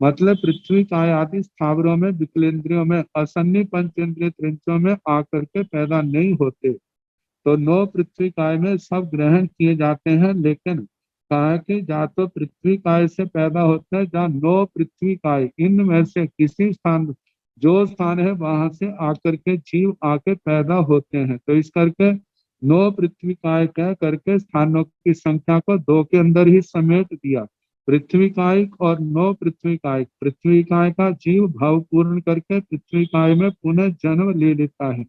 [SPEAKER 2] मतलब पृथ्वी काय आदि स्थावरों में विकलेंद्रियों में असन्नी पंचेंद्रिय त्रिंचों में आकर के पैदा नहीं होते। तो नौ पृथ्वी काय में सब ग्रहण किए जाते हैं। लेकिन कहा कि जा तो पृथ्वी काय से पैदा होता है, जहाँ नौ पृथ्वी काय इनमें से किसी स्थान जो स्थान है वहां से आकर के जीव आके पैदा होते हैं। तो इस करके नौ पृथ्वी काय कह करके स्थानों की संख्या को दो के अंदर ही समेट दिया। पृथ्वी काय और नौ पृथ्वी काय का जीव भाव पूर्ण करके पृथ्वी काय में पुनः जन्म ले लेता है।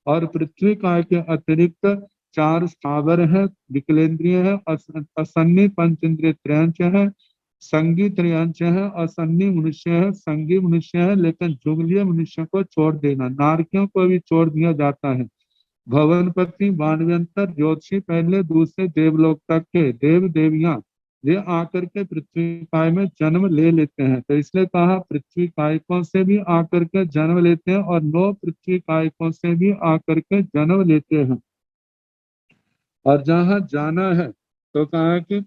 [SPEAKER 2] और पृथ्वी काय के अतिरिक्त चार स्थावर है, विकलेंद्रिय है, असन्नी पंचेंद्रिय त्रयंच है, संगी त्रयंच है, असन्नी मनुष्य है, संगी मनुष्य है। लेकिन जुगलीय मनुष्य को छोड़ देना, नारकियों को भी छोड़ दिया जाता है। भवनपति वाणव्यंतर ज्योतिषी पहले दूसरे देवलोक तक के देव देवियां ये आकर के पृथ्वी काय में जन्म ले लेते हैं। तो इसलिए कहा पृथ्वी कायकों से भी आकर के जन्म लेते हैं और नौ पृथ्वी कायकों से भी आकर के जन्म लेते हैं। और जहाँ जाना है तो कहा कि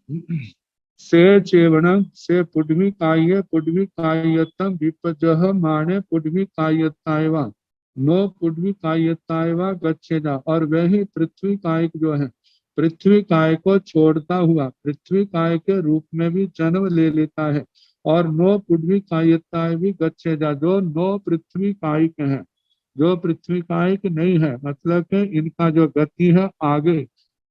[SPEAKER 2] से चेवणम से पुड्वी कायतम विपजह माने पुड्वी कायतायवा नो पुड्वी कायतायवा गच्छेदा। और वही पृथ्वी कायक जो है पृथ्वी काय को छोड़ता हुआ पृथ्वी काय के रूप में भी जन्म ले लेता है। और नो पुड्वी कायताय भी गच्छेदा जो नो पृथ्वी कायिक है, जो पृथ्वी कायिक नहीं है मतलब कि इनका जो गति है आगे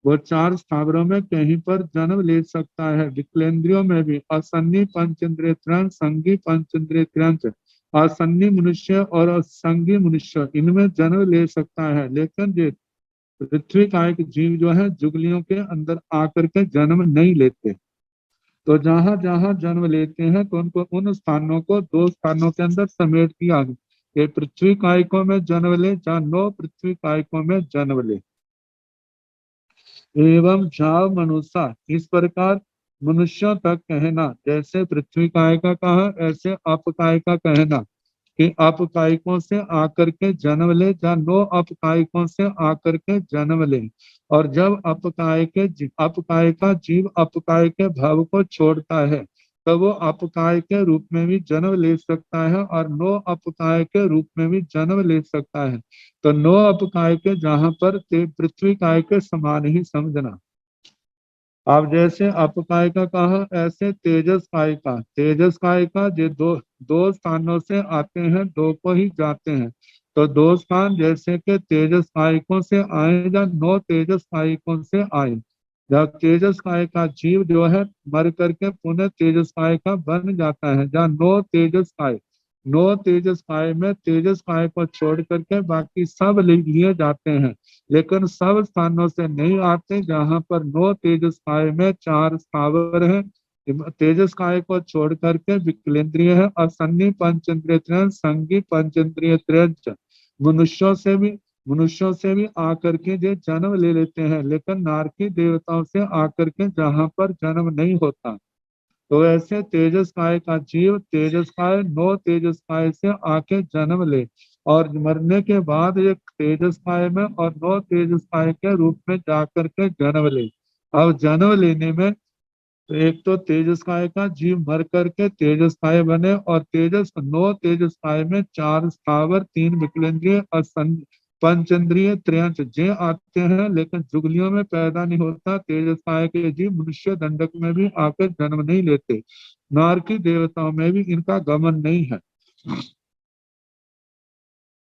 [SPEAKER 2] वो चार स्थावरों में कहीं पर जन्म ले सकता है। विकलेंद्रियों में भी असन्नी पंचेंद्रिय त्रंच, संगी पंचेंद्रिय त्रंच, असन्नी मनुष्य और असंगी मनुष्य इनमें जन्म ले सकता है। लेकिन ये पृथ्वी काय के जीव जो है जुगलियों के अंदर आकर के जन्म नहीं लेते। तो जहां जहां जन्म लेते हैं तो उनको उन स्थानों को दो स्थानों के अंदर समेट दिया गया। ये पृथ्वी कायकों में जन्म ले, जहाँ नौ पृथ्वी कायकों में जन्म ले। एवं जाव मनुष्य इस प्रकार मनुष्यों तक कहना, जैसे पृथ्वी काय का कहा ऐसे अपकाय का कहना कि अपकायिकों से आकर के जन्म ले, जहाँ नो अपकायिकों से आकर के जन्म ले। और जब अपकाय का जीव अपकाय के भाव को छोड़ता है तो वो अपकाय के रूप में भी जन्म ले सकता है और नो अपकाय के रूप में भी जन्म ले सकता है। तो नो अपकाय के जहां पर पृथ्वी काय के समान ही समझना। अब जैसे अपकाय का कहा ऐसे तेजस काय का जो दो दो स्थानों से आते हैं, दो को ही जाते हैं। तो दो स्थान जैसे कि तेजस कायकों से आए या नौ तेजस कायकों से आए। जब तेजस काय का जीव जो है मर करके पुनः तेजस काय का बन जाता है, जहाँ नौ तेजस काय में तेजस काय को छोड़ करके बाकी सब लिए जाते हैं। लेकिन सब स्थानों से नहीं आते, जहां पर नौ तेजस काय में चार स्थावर है। तेजस काय को छोड़ करके विकलेंद्रिय है, असन्नी पंचेंद्रिय त्रय, संगी पंचेंद्रिय त्रय मनुष्यों से भी आकर के जो जन्म ले लेते हैं। लेकिन नारकी देवताओं से आकर के जहां पर जन्म नहीं होता। तो ऐसे तेजस काय का जीव तेजस काय नौ तेजस काय से आके जन्म ले और मरने के बाद एक तेजस काय में और नौ तेजस काय के रूप में जाकर के जन्म ले। अब जन्म लेने में एक तो तेजस काय का जीव मर करके तेजस काय बने और नौ तेजस काय में चार स्थावर, तीन विकलेंद्रिय और पंचेंद्रिय त्रयंच जे आते हैं। लेकिन जुगलियों में पैदा नहीं होता। तेजस काय के जीव मनुष्य दंडक में भी आकर जन्म नहीं लेते। नारकी देवताओं में भी इनका गमन नहीं है।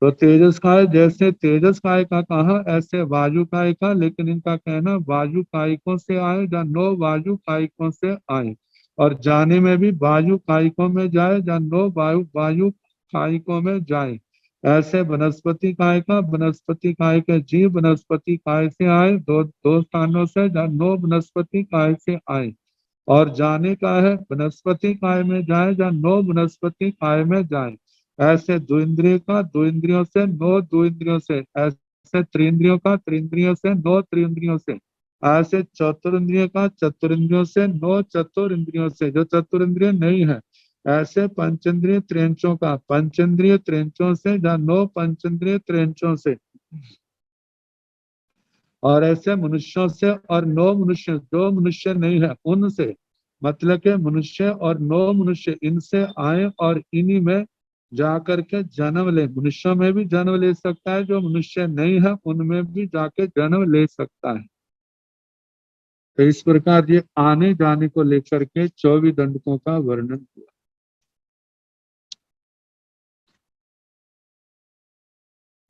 [SPEAKER 2] तो तेजस काय, जैसे तेजस काय का कहा ऐसे वायु काय का, लेकिन इनका कहना वायु कायिकों से आए या नो वायु कायिकों से आए, और जाने में भी वायु कायिकों में जाए या नो वायु वायु कायिकों में जाए। ऐसे वनस्पति काय का, वनस्पति काय के जीव वनस्पति काय से आए दो दो स्थानों से, या नो वनस्पति काय से आए। और जाने का है वनस्पति काय में जाए या नो वनस्पति काय में जाए। ऐसे द्विंद्रिय का द्विंद्रियों से नो द्विंद्रियों से, ऐसे त्रिंद्रियों का त्रिंद्रियों से नो त्रिंद्रियों से, ऐसे चतुरिंद्रिय का चतुरिंद्रियों से नो चतुरिंद्रियों से, जो चतुरिंद्रिय नहीं है। ऐसे पंचेंद्रिय त्रिंचों का पंचेंद्रिय त्रिंचों से या नो पंचेंद्रिय त्रिंचों से। और ऐसे मनुष्यों से और नो मनुष्य, जो मनुष्य नहीं है उनसे, मतलब के मनुष्य और नो मनुष्य इनसे आए और इन्हीं में जाकर के जन्म ले। मनुष्यों में भी जन्म ले सकता है, जो मनुष्य नहीं है उनमें भी जाके जन्म ले सकता है। तो इस प्रकार ये आने जाने को लेकर के 24 दंडकों का वर्णन हुआ।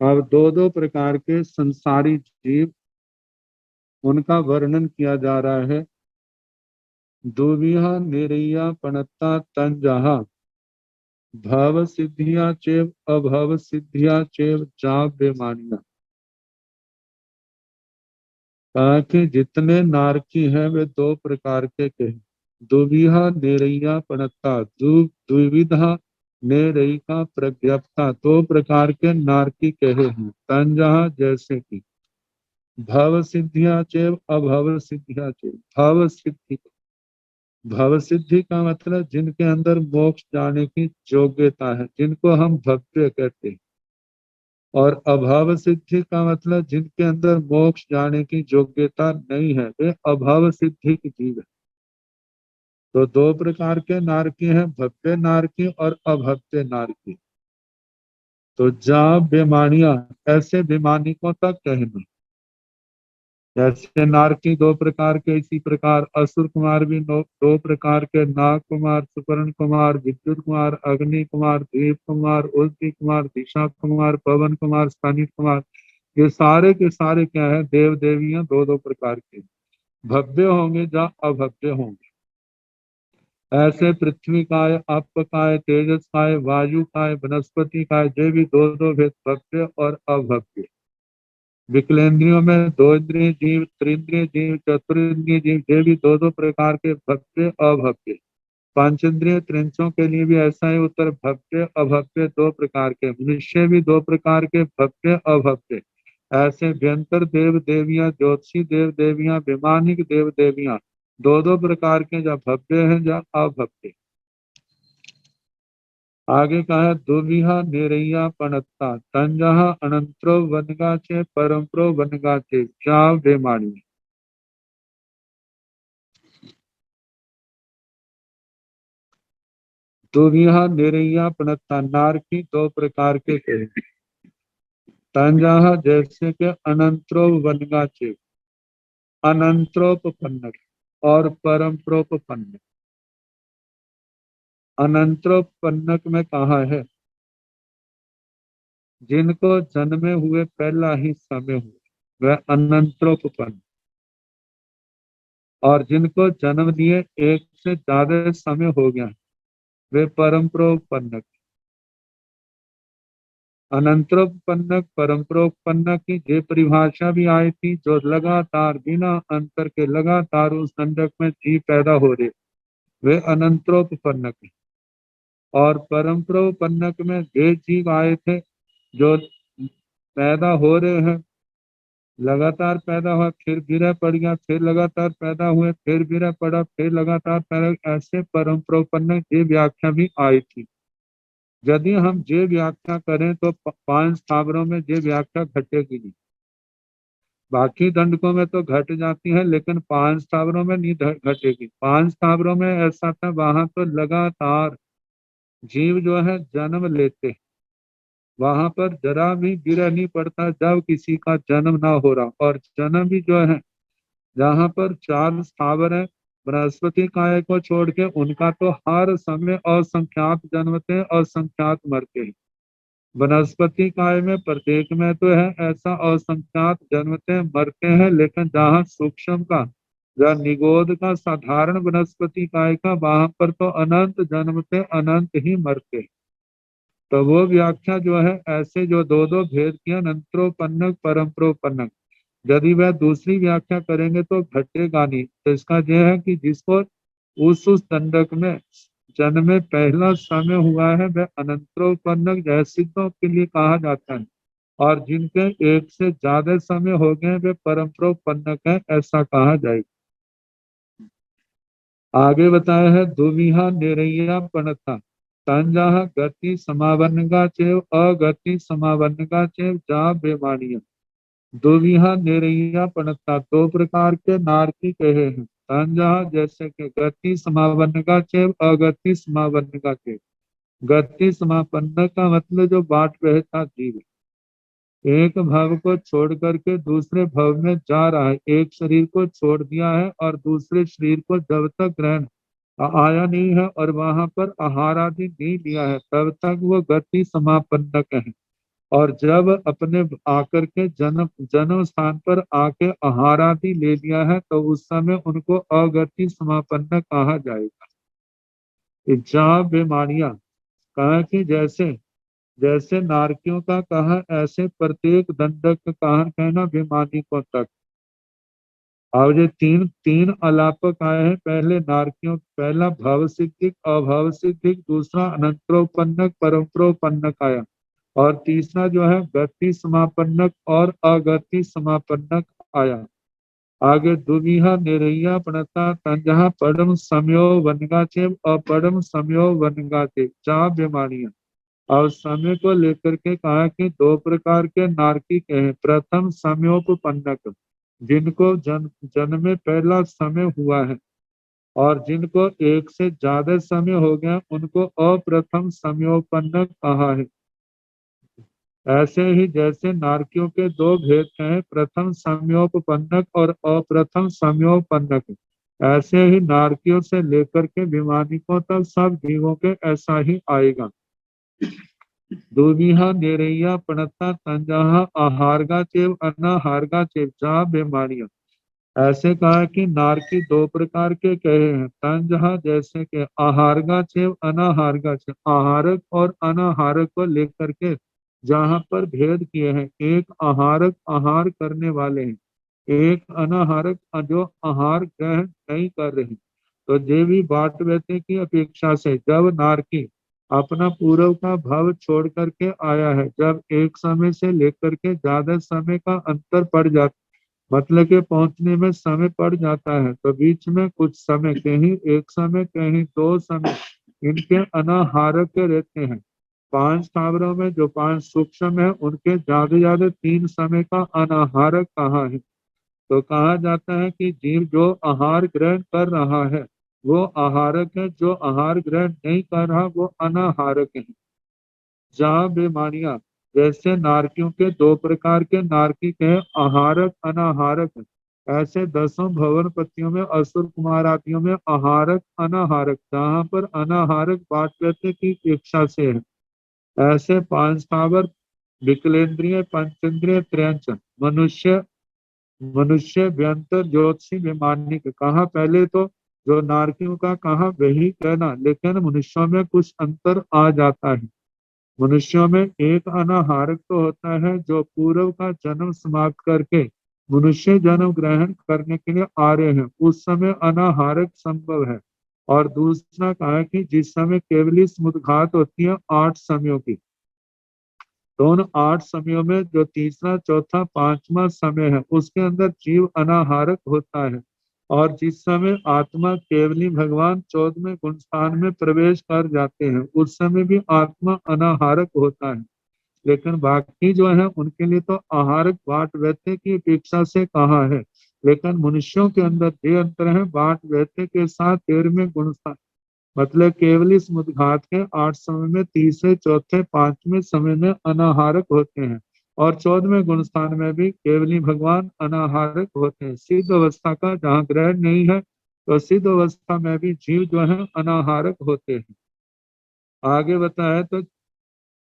[SPEAKER 2] अब दो दो प्रकार के संसारी जीव, उनका वर्णन किया जा रहा है। दुविहा निरैया पणत्ता तंजहा भव सिद्धिया चेव अभव सिद्धिया चेव जा बेमानिया। कहा कि जितने नारकी हैं वे दो प्रकार के कहे। दुविहा निरैया पणत्ता, द्विविधा निरई का प्रज्ञप्ता, दो प्रकार के नारकी कहे हैं। तंजहा जैसे कि भव सिद्धिया चेव अभव सिद्धिया चेव। भव सिद्धि, भव सिद्धि का मतलब जिनके अंदर मोक्ष जाने की योग्यता है, जिनको हम भव्य कहते हैं। और अभाव सिद्धि का मतलब जिनके अंदर मोक्ष जाने की योग्यता नहीं है, वे अभाव सिद्धि की जीव है। तो दो प्रकार के नारकी हैं, भव्य नारकी और अभव्य नारकी। तो जा बेमानिया, ऐसे बेमानी को तक कहना। जैसे नारकी दो प्रकार के, इसी प्रकार असुर कुमार भी दो प्रकार के, नाग कुमार, सुपर्ण कुमार, विद्युत कुमार, अग्नि कुमार, दीप कुमार, उल्टी कुमार, दिशा कुमार, पवन कुमार, स्थानिक कुमार, ये सारे के सारे क्या है, देव देवियां दो दो प्रकार के। भव्य होंगे या अभव्य होंगे। ऐसे पृथ्वी काय, अप काय, तेजस काय, वायु काय, वनस्पति काय, ये भी दो दो भेद, भव्य और अभव्य। विकलेंद्रियों में दो इंद्रिय जीव, त्रिंद्रिय जीव, चतुरिंद्रिय जीव, ये भी दो दो प्रकार के, भव्य अभव्य। पांचेंद्रिय त्रिंचों के लिए भी ऐसा ही उत्तर, भव्य अभव्य दो प्रकार के। मनुष्य भी दो प्रकार के, भव्य अभव्य। ऐसे व्यंतर देव देवियां, ज्योतिषी देव देवियां, विमानिक देव देवियां, दो दो प्रकार के, या भव्य हैं या अभव्य। आगे कहा है दुविहा निरैया पणत्ता तंजहा अनंतरो वनगाचे परम्परो वनगाचे क्या बेमानी। दुविहा निरैया पणत्ता, नार की दो प्रकार के थे। तंजहा जैसे के अनंतरो वनगाचे, अनंतरोपन्नक और परम्परोपन्नक। अनंतरोपन्नक में कहा है जिनको जन्मे हुए पहला ही समय हुआ वह अनंतरोपन्न, और जिनको जन्म दिए एक से ज्यादा समय हो गया वे परम्परोपन्नक। अनंतरोपन्नक परम्परोपन्नक की ये परिभाषा भी आई थी, जो लगातार बिना अंतर के लगातार उस दंडक में जीव पैदा हो रहे, वे अनंतरोपन्नक है। और परम्परोपन्नक में ये जीव आए थे जो पैदा हो रहे हैं, लगातार पैदा हुआ, फिर गिरा पड़ गया, फिर लगातार पैदा हुए, फिर गिरा पड़ा, फिर लगातार पैदा, ऐसे परम्परोपन्नक ये व्याख्या भी आई थी। यदि हम ये व्याख्या करें तो पांच स्थावरों में ये व्याख्या घटेगी नहीं। बाकी दंडकों में तो घट जाती है, लेकिन पांच स्थावरों में नहीं घटेगी। पांच स्थावरों में ऐसा था, वहां तो लगातार जीव जो है जन्म लेते हैं, वहां पर जरा भी गिरा नहीं पड़ता जब किसी का जन्म ना हो रहा। और जन्म भी जो है, जहां पर चार स्थावर है बृहस्पति काय को छोड़ के, उनका तो हर समय असंख्यात जन्मते हैं, असंख्यात मरते हैं। वनस्पति काय में प्रत्येक में तो है ऐसा असंख्यात जन्मते मरते हैं, लेकिन जहाँ सूक्ष्म का या निगोद का साधारण वनस्पति काय का, वहां पर तो अनंत जन्मते अनंत ही मरते। तो वो व्याख्या जो है ऐसे जो दो दो भेद किया, अनंतरोपन्नक परम्परोपन्नक, यदि वह दूसरी व्याख्या करेंगे तो घटेगा नहीं। तो इसका यह है कि जिसको उस दंडक में जन्म में पहला समय हुआ है वह अनंतरोपन्नक जयसिद्धों के लिए कहा जाता है, और जिनके एक से ज्यादा समय हो गए वे परम्परोपन्नक है, ऐसा कहा जाएगा। आगे बताया है दुविहा निरैया पणथा तंजह गति समावनगा चेव अगति समावनगा चेव जा बेमानिया। दुविहा निरैया पणथा दो प्रकार के नारकी कहे हैं। तंजह जैसे कि गति समावनगा चेव अगति समावनगा चेव। गति समापन्न का मतलब जो बाट रहता जीव, एक भव को छोड़ करके दूसरे भव में जा रहा है, एक शरीर को छोड़ दिया है और दूसरे शरीर को जब तक ग्रहण आया नहीं है और वहां पर आहार आदि नहीं लिया है तब तक वो गति समापन्नक है। और जब अपने आकर के जन्म जन्म स्थान पर आके आहार आदि ले लिया है तो उस समय उनको अगति समापन्न कहा जाएगा। इच्छा बेमानिया कहा कि जैसे जैसे नारकियों का कहा ऐसे प्रत्येक दंडक का कहा कहना बेमानिकों तक। और ये तीन तीन अलापक आए हैं, पहले नारकियों, पहला भव सिद्धिक अभव सिद्धिक, दूसरा अनंतरोपन्नक परम्परोपन्नक आया, और तीसरा जो है गति समापन्नक और अगति समापन्नक आया। आगे दुविहा निरैया प्रणता तंजहा पड़म समयो वनगाचेव अपड़म समयो वनगाचे चा बीमारियां। और समय को लेकर के कहा कि दो प्रकार के नारकी कहे। प्रथम समयोपपन्नक, जिनको जन्म में पहला समय हुआ है, और जिनको एक से ज्यादा समय हो गया उनको अप्रथम समयोपन्नक कहा है। ऐसे ही जैसे नारकियों के दो भेद हैं, प्रथम समयोपपन्नक और अप्रथम समयोपन्नक, ऐसे ही नारकियों से लेकर के विमानिकों तक सब जीवों के ऐसा ही आएगा। दुविहा निरैया प्रणता तंजहा आहारगा चेव अनाहारगा चेव जा बीमारियां। ऐसे कहा कि नारकी दो प्रकार के कहे हैं। तंजहा जैसे कि आहारगा चेव अनाहारगा चेव, आहारक और अनाहारक को लेकर के जहाँ पर भेद किए हैं, एक आहारक आहार करने वाले हैं, एक अनाहारक जो आहार ग्रहण नहीं कर रहे हैं। तो देवी बाट व्यक्ति की अपेक्षा से जब नारकी अपना पूर्व का भाव छोड़ करके आया है, जब एक समय से लेकर के ज्यादा समय का अंतर पड़ जाता, मतलब के पहुंचने में समय पड़ जाता है, तो बीच में कुछ समय, कहीं एक समय कहीं दो समय, इनके अनाहारक रहते हैं। पांच स्थावरों में जो पांच सूक्ष्म है उनके ज्यादा ज्यादा तीन समय का अनाहारक कहा है। तो कहा जाता है कि जीव जो आहार ग्रहण कर रहा है वो आहारक है, जो आहार ग्रहण नहीं कर रहा वो अनाहारक है। जहाँ बेमानिया जैसे नारकियों के दो प्रकार के नारकी के आहारक अनाहारक, ऐसे दसों भवन पतियों में असुर कुमार आदियों में आहारक अनाहारक, जहाँ पर अनाहारक बात करते की इच्छा से है। ऐसे पांच स्थावर विकलेंद्रिय पंचेंद्रिय त्रयंच मनुष्य मनुष्य व्यंतर ज्योतिषी वैमानिक कहा। पहले तो जो नारकियों का कहा वही कहना, लेकिन मनुष्यों में कुछ अंतर आ जाता है। मनुष्यों में एक अनाहारक तो होता है जो पूर्व का जन्म समाप्त करके मनुष्य जन्म ग्रहण करने के लिए आ रहे हैं, उस समय अनाहारक संभव है। और दूसरा कहा कि जिस समय केवली समुद्घात होती है 8 समयों की, तो उन 8 समयों में जो तीसरा चौथा पांचवा समय है उसके अंदर जीव अनाहारक होता है। और जिस समय आत्मा केवली भगवान 14वें गुण स्थान में प्रवेश कर जाते हैं उस समय भी आत्मा अनाहारक होता है। लेकिन बाकी जो है उनके लिए तो आहारक बाट वैत्य की अपेक्षा से कहा है। लेकिन मनुष्यों के अंदर ये अंतर है, बाट वैत्य के साथ 13वें गुण स्थान, मतलब केवल इस मुद्घात के 8 समय में तीसरे चौथे पांचवें समय में अनाहारक होते हैं, और 14वें गुण स्थान में भी केवली भगवान अनाहारक होते हैं। सिद्ध अवस्था का जहाँ ग्रहण नहीं है तो सिद्ध अवस्था में भी जीव जो है अनाहारक होते हैं। आगे बताया तो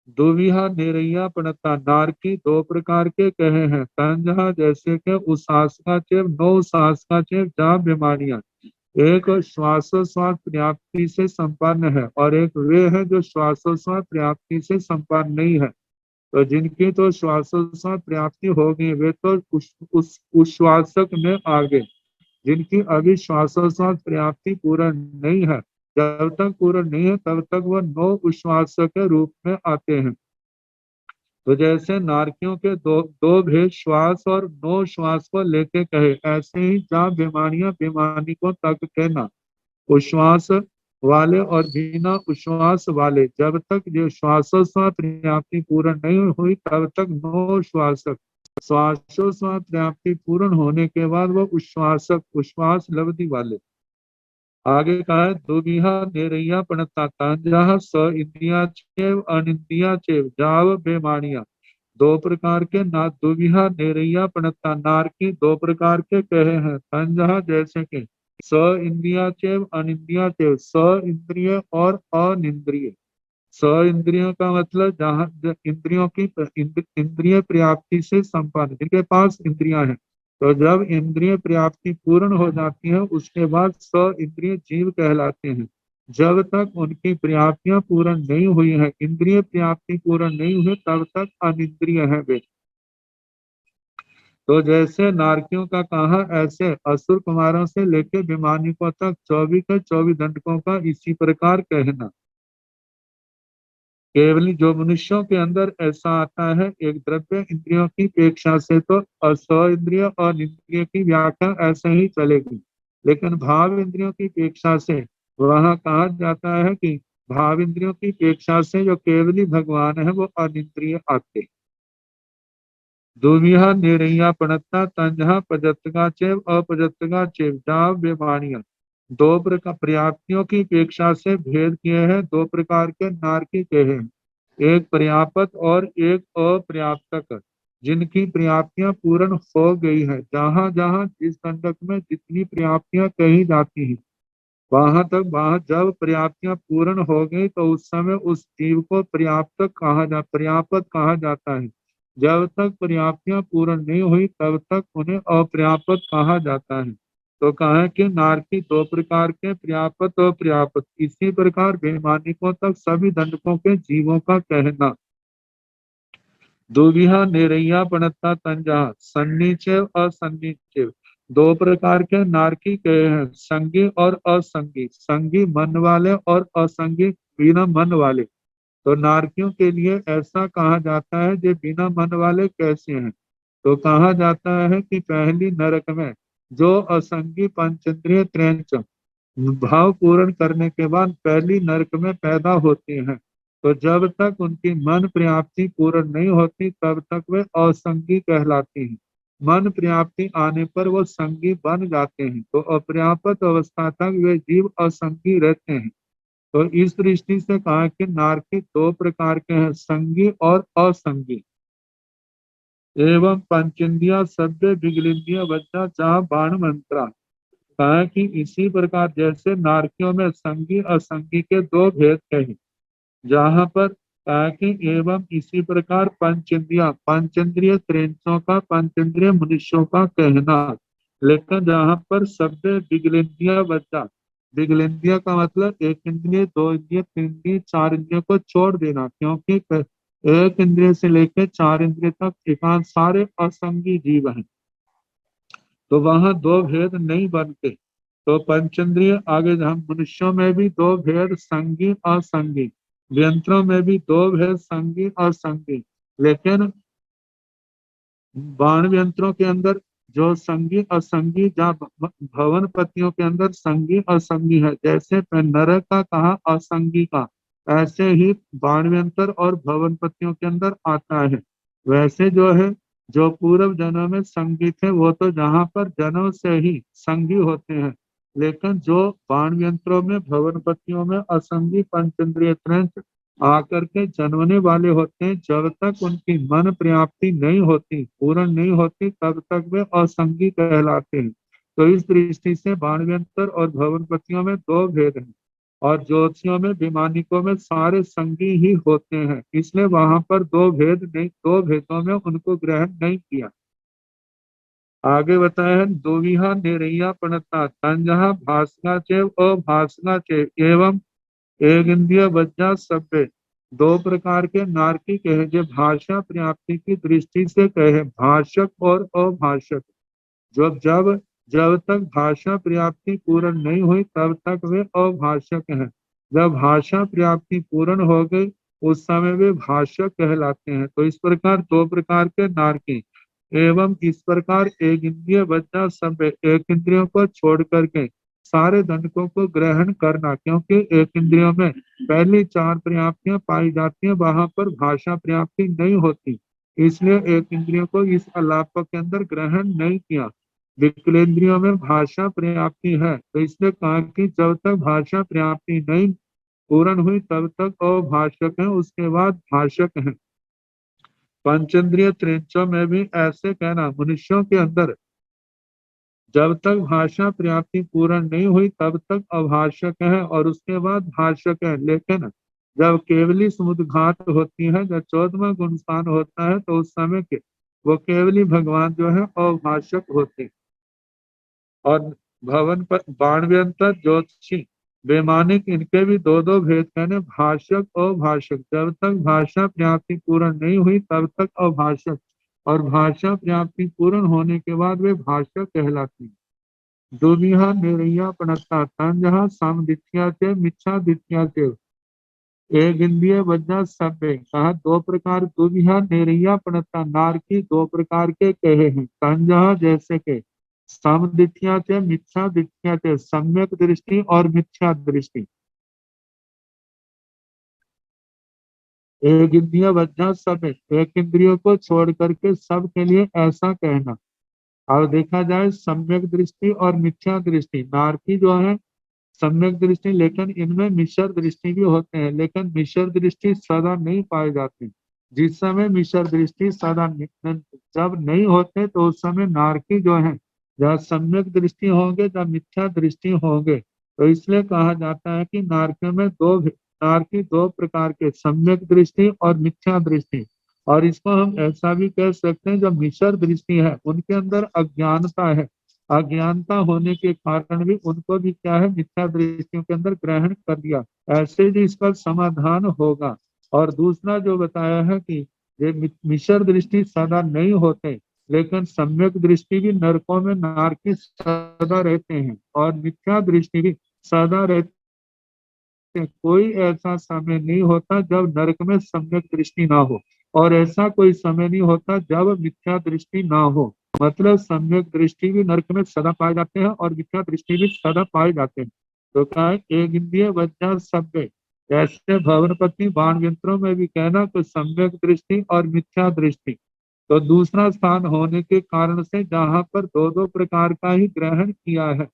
[SPEAKER 2] दुविहा निरैया पणता, नारकी दो प्रकार के कहे हैं। तंजहा जैसे कि उशासका चेव, नो उशासका चेव, जहाँ बीमारियां, एक श्वासोश्वास पर्याप्ति से संपन्न है और एक वे है जो श्वासोश्वास पर्याप्ति से संपन्न नहीं है। तो जिनकी तो श्वासोश्वास पर्याप्ति होगी वे तो उस उश्वासक में आ गए। जिनकी अभी श्वासोश्वास पर्याप्ति पूर्ण नहीं है, जब तक पूर्ण नहीं है तब तक वह नौ उश्वासक के रूप में आते हैं। तो जैसे नारकियों के दो दो भेद श्वास और नौ श्वास को लेके कहे, ऐसे ही जहाँ बीमारियां बीमारी को तक के ना उश्वास वाले और बिना उश्वास वाले, जब तक जो श्वासोश्वास पर्याप्ति पूर्ण नहीं हुई तब तक नौ श्वासक। श्वासोश्वास पर्याप्ति पूर्ण होने के बाद वो उश्वासक उश्वास लब्धि वाले। आगे कहा है दुबिहा निरैया पणता तांजा स इंद्रिया चेव अनिंद्रिया चेव जाव बेमानिया। दो प्रकार के ना दुबिहा निरैया पणता, नार की दो प्रकार के कहे हैं। तंजहा जैसे कि स इंद्रिया चेव अनिंद्रिया चेव, स इंद्रिय और अनिंद्रिय। स इंद्रियों का मतलब जहाँ इंद्रियों की इंद्रिय पर्याप्ति से संपन्न, जिनके पास इंद्रियां हैं। तो जब इंद्रिय पर्याप्ति पूर्ण हो जाती है उसके बाद स इंद्रिय जीव कहलाते हैं। जब तक उनकी पर्याप्तियां पूर्ण नहीं हुई है, इंद्रिय पर्याप्ति पूर्ण नहीं हुई, तब तक अनिंद्रिय है वे। तो जैसे नारकियों का कहा, ऐसे असुर कुमारों से लेकर विमानिकों तक 24 के 24 दंडकों का इसी प्रकार कहना। केवल जो मनुष्यों के अंदर ऐसा आता है, एक द्रव्य इंद्रियों की अपेक्षा से तो अस इंद्रिय और इंद्रिय की व्याख्या ऐसे ही चलेगी, लेकिन भाव इंद्रियों की अपेक्षा से वहाँ कहा जाता है कि भाव इंद्रियों की अपेक्षा से जो केवली भगवान है वो अनिंद्रिय आते। दुविहा निरैया पणता तंजहा पजतगा चेव अपजतगा चेव जाव बेमानिया। दो प्रकार पर्याप्तियों की अपेक्षा से भेद किए हैं, दो प्रकार के नारकी के हैं, एक पर्याप्त और एक अपर्याप्तक। जिनकी पर्याप्तियां पूर्ण हो गई है, जहां जहां जिस दंडक में जितनी पर्याप्तियां कही जाती हैं वहां तक, वहां जब पर्याप्तियां पूर्ण हो गई तो उस समय उस जीव को पर्याप्त कहा जाता है। जब तक पर्याप्तियां पूर्ण नहीं हुई तब तक उन्हें अपर्याप्त कहा जाता है। तो कहा है कि नारकी दो प्रकार के पर्याप्त और पर्याप्त, इसी प्रकार वैमानिकों तक सभी दंडकों के जीवों का कहना। दुविहा निरैया पणता तंजा सन्नीचेव असन्नीचेव। दो प्रकार के नारकी कहे हैं, संगी और असंगी। संगी मन वाले और असंगी बिना मन वाले। तो नारकियों के लिए ऐसा कहा जाता है जो बिना मन वाले कैसे हैं। तो कहा जाता है कि पहली नरक में जो असंगी पंचेंद्रिय त्रैंच भाव पूर्ण करने के बाद पहली नरक में पैदा होते हैं, तो जब तक उनकी मन प्राप्ति पूर्ण नहीं होती तब तक वे असंगी कहलाते हैं। मन प्राप्ति आने पर वो संगी बन जाते हैं, तो अपर्याप्त अवस्था तक वे जीव असंगी रहते हैं। तो इस दृष्टि से कहा कि नारकी दो प्रकार के हैं, संगी और असंगी। एवं पंचेंद्रिया सभ्य विगलिंदिया बच्चा जहाँ बाण मंत्रा। कहा कि इसी प्रकार जैसे नारकियों में संगी असंगी के दो भेद कहे, जहाँ पर कहा कि एवं इसी प्रकार पंचेंद्रिया पंचेंद्रिय त्रेंचों का पंचेंद्रिय मनुष्यों का कहना। लेकिन जहाँ पर शब्द विगलेंद्रिया बच्चा, विगलेंद्रिया का मतलब एक इंद्रिय दो इंद्रिय तीन इंद्रिय चार इंद्रियों को छोड़ देना, क्योंकि एक इंद्रिय से लेकर चार इंद्रिय तक एकांत सारे असंगी जीव हैं, तो वहां दो भेद नहीं बनते। तो पंचेंद्रिय आगे हम मनुष्यों में भी दो भेद संगी असंगी, यंत्रों में भी दो भेद संगी और संगी। लेकिन बाण यंत्रों के अंदर जो संगी असंगी, जहाँ भवन पतियों के अंदर संगी असंगी है, जैसे नरक का कहा असंगी का, ऐसे ही बाण यंत्र और भवन पतियों के अंदर आता है। वैसे जो है जो पूर्व जन्म में संगी थे वो तो जहाँ पर जन्म से ही संगी होते हैं, लेकिन जो बाण यंत्रों में भवन पतियों में असंगी पंचेंद्रिय त्रंच आकर के जन्मने वाले होते हैं, जब तक उनकी मन प्राप्ति नहीं होती पूर्ण नहीं होती तब तक वे असंगी कहलाते हैं। तो इस दृष्टि से बाणव्यंतर और भवनपतियों में दो भेद हैं। और ज्योतिषियों में वैमानिकों में सारे संगी ही होते हैं, इसलिए वहां पर दो भेदों में उनको ग्रहण नहीं किया। आगे बताया है, दोविहा निरैया पणता तंजहा भाषा चेव अभाषा चेव एवं एक इंद्रिय वज्जा सभ्य। दो प्रकार के नारकी कहे जो भाषा प्राप्ति की दृष्टि से कहे, भाषक और अभाषक। जब जब जब तक भाषा प्राप्ति पूर्ण नहीं हुई तब तक वे अभाषक हैं। जब भाषा प्राप्ति पूर्ण हो गई उस समय वे भाषक कहलाते हैं। तो इस प्रकार दो प्रकार के नारकी एवं इस प्रकार एक इंद्रिय बच्चा सब एक इंद्रियों को छोड़ करके सारे दंडकों को ग्रहण करना, क्योंकि एक इंद्रियों में पहली चार प्राप्तियां पाई जाती हैं, वहां पर भाषा प्राप्ति नहीं होती, इसलिए एक इंद्रियों को इस अलाप के अंदर ग्रहण नहीं किया। विकलेंद्रियों में भाषा प्राप्ति है, तो इसलिए कहा कि जब तक भाषा प्राप्ति नहीं पूर्ण हुई तब तक अभाषक है, उसके बाद भाषक है। पंचेंद्रिय त्रिंचों में भी ऐसे कहना, मनुष्यों के अंदर जब तक भाषा प्राप्ति पूर्ण नहीं हुई तब तक अभाषक है और उसके बाद भाषक है। लेकिन जब केवली समुद्घात होती है, जब 14वां गुणस्थान होता है, तो उस समय के वो केवली भगवान जो है अभाषक होते हैं। और भवन पर बाणव्यंतर ज्योतिषी वैमानिक इनके भी दो दो भेद कहने, भाषक अभाषक। जब तक भाषा प्राप्ति पूर्ण नहीं हुई तब तक अभाषक, और भाषा प्राप्ति पूर्ण होने के बाद वे भाषक कहलाते हैं। दुनिया निरैया पणता तंजहा समदित्या चे मिच्छा दित्या चे एक इंद्रिय वज्जा सभ्य। कहा दो प्रकार दुनिया निरैया पणता नारकी दो प्रकार के कहे हैं। तंजहा जैसे के समदित्या चे मिथ्या दित्या चे सम्यक दृष्टि और मिथ्या दृष्टि। एक इंद्रिय वज्जा सभ्य एक इंद्रियों को छोड़ करके सब के लिए ऐसा कहना। और देखा जाए सम्यक दृष्टि और मिथ्या दृष्टि, नारकी जो है सम्यक दृष्टि, लेकिन इनमें मिश्र दृष्टि भी होते हैं, लेकिन मिश्र दृष्टि सदा नहीं पाए जाते। जिस समय मिश्र दृष्टि जब नहीं होते तो उस समय नारकी जो है, जब सम्यक दृष्टि होंगे जब मिथ्या दृष्टि होंगे। तो इसलिए कहा जाता है कि नारकी में नारकी दो प्रकार के, सम्यक दृष्टि और मिथ्या दृष्टि। और इसको हम ऐसा भी कह सकते हैं, जो मिश्र दृष्टि है उनके अंदर अज्ञानता है, अज्ञानता होने के कारण भी उनको भी क्या है, मिथ्या दृष्टियों के अंदर ग्रहण कर दिया। ऐसे भी इसका समाधान होगा। और दूसरा जो बताया है कि ये मिश्र दृष्टि सदा नहीं होते, लेकिन सम्यक दृष्टि भी नरकों में नारकी सदा रहते हैं और मिथ्या दृष्टि भी सदा रहते हैं। कोई ऐसा समय नहीं होता जब नरक में सम्यक दृष्टि ना हो, और ऐसा कोई समय नहीं होता जब मिथ्या दृष्टि ना हो। मतलब सम्यक दृष्टि भी नरक में सदा पाए जाते हैं और मिथ्या दृष्टि भी सदा पाए जाते हैं। तो क्या है, एक इंद्रिय वज्जा सभ्य। ऐसे भवनपति बाण यंत्रों में भी कहना तो सम्यक दृष्टि और मिथ्या दृष्टि। तो दूसरा स्थान होने के कारण से जहाँ पर दो दो प्रकार का ही ग्रहण किया है,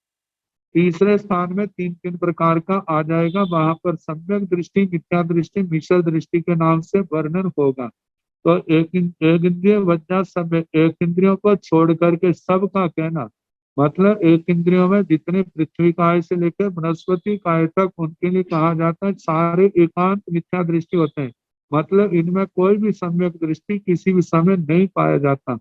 [SPEAKER 2] तीसरे स्थान में तीन तीन प्रकार का आ जाएगा, वहां पर सम्यक दृष्टि मिथ्या दृष्टि मिश्र दृष्टि के नाम से वर्णन होगा। तो एक इंद्रिय वज्जा सब, एक इंद्रियों को छोड़ करके सबका कहना, मतलब एक इंद्रियों में जितने पृथ्वी काय से लेकर बृहस्पति काय तक उनके लिए कहा जाता है सारे एकांत मिथ्या दृष्टि होते हैं। मतलब इनमें कोई भी सम्यक दृष्टि किसी भी समय नहीं पाया जाता।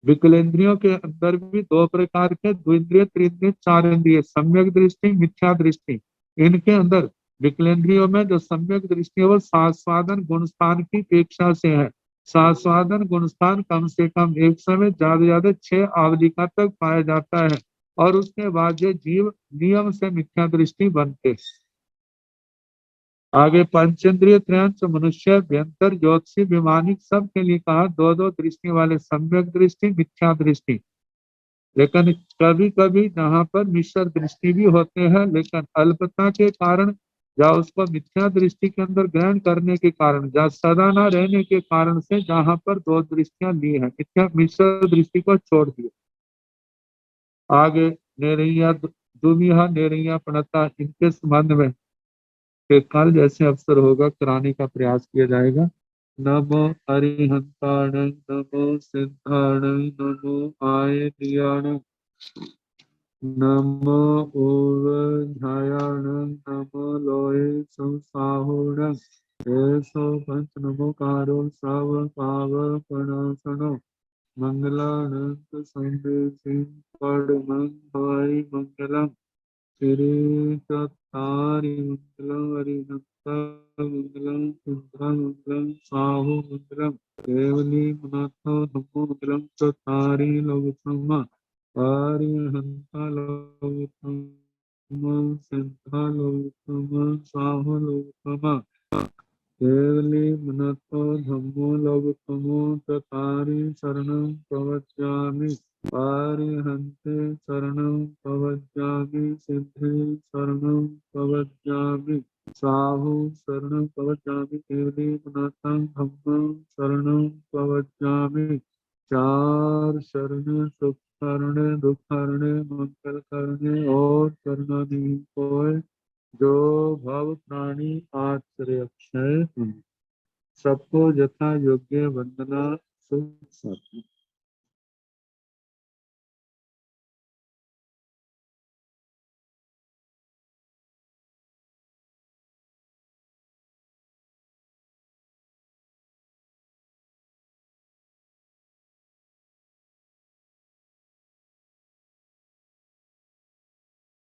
[SPEAKER 2] विकलेंद्रियों के अंदर भी दो प्रकार के, द्विंद्रिय त्रिंद्रिय चार इंद्रिय, सम्यक दृष्टि मिथ्या दृष्टि। इनके अंदर विकलेंद्रियों में जो सम्यक दृष्टि है वो सास्वादन गुणस्थान की अपेक्षा से है। सास्वादन गुणस्थान कम से कम एक समय ज्यादा से ज्यादा 6 आवलिका तक पाया जाता है, और उसके बाद ये जीव नियम से मिथ्या दृष्टि बनते। आगे पंचेंद्रिय त्रयांश मनुष्य व्यंतर ज्योतिषी विमानिक सब के लिए कहा दो दो दृष्टि वाले, सम्यक दृष्टि मिथ्या दृष्टि। लेकिन कभी कभी जहाँ पर मिश्र दृष्टि भी होते हैं, लेकिन अल्पता के कारण या उसको मिथ्या दृष्टि के अंदर ग्रहण करने के कारण या सदा न रहने के कारण से जहाँ पर दो दृष्टियां ली है, मिथ्या मिश्र दृष्टि को छोड़ दिया। आगे नेरैया दुविहा नेरैया प्रणता, इनके संबंध में कि कल जैसे अवसर होगा कराने का प्रयास किया जाएगा। नमो अरिहंताणं नमो सिद्धाणं नमो आयर्याणं नमो ओवध्यायाणं नमो लोहे संसाहुणं एषो पंच नमोकारो सर्वपावपनाशनो मंगलानंत संदेशिं परमं हरि मंगलम् श्री चत्तारि मंगलम् हरिहंसमंगलम् सुंदरमंगलम् साहुमंगलम् केवली मनाथो धम्मो मंगलम् चत्तारि लोकसम्मा हरिहंसा लोकसम्मा सिद्धा लोकसम्मा साहु लोकसम्मा केवली मनतो धम्मो लोकतमो चतारि शरणं प्रवक्ष्यामि पारिहन्ते शरणं प्रवक्ष्यामि सिद्धे शरणं प्रवक्ष्यामि साहु शरणं प्रवक्ष्यामि केवली मनतं धम्मं शरणं प्रवक्ष्यामि चार शरण सुख करने दुख करने मंगल करने और करना नहीं कोई जो भव प्राणी आश्रय अक्षय सबको यथा योग्य वंदना सुख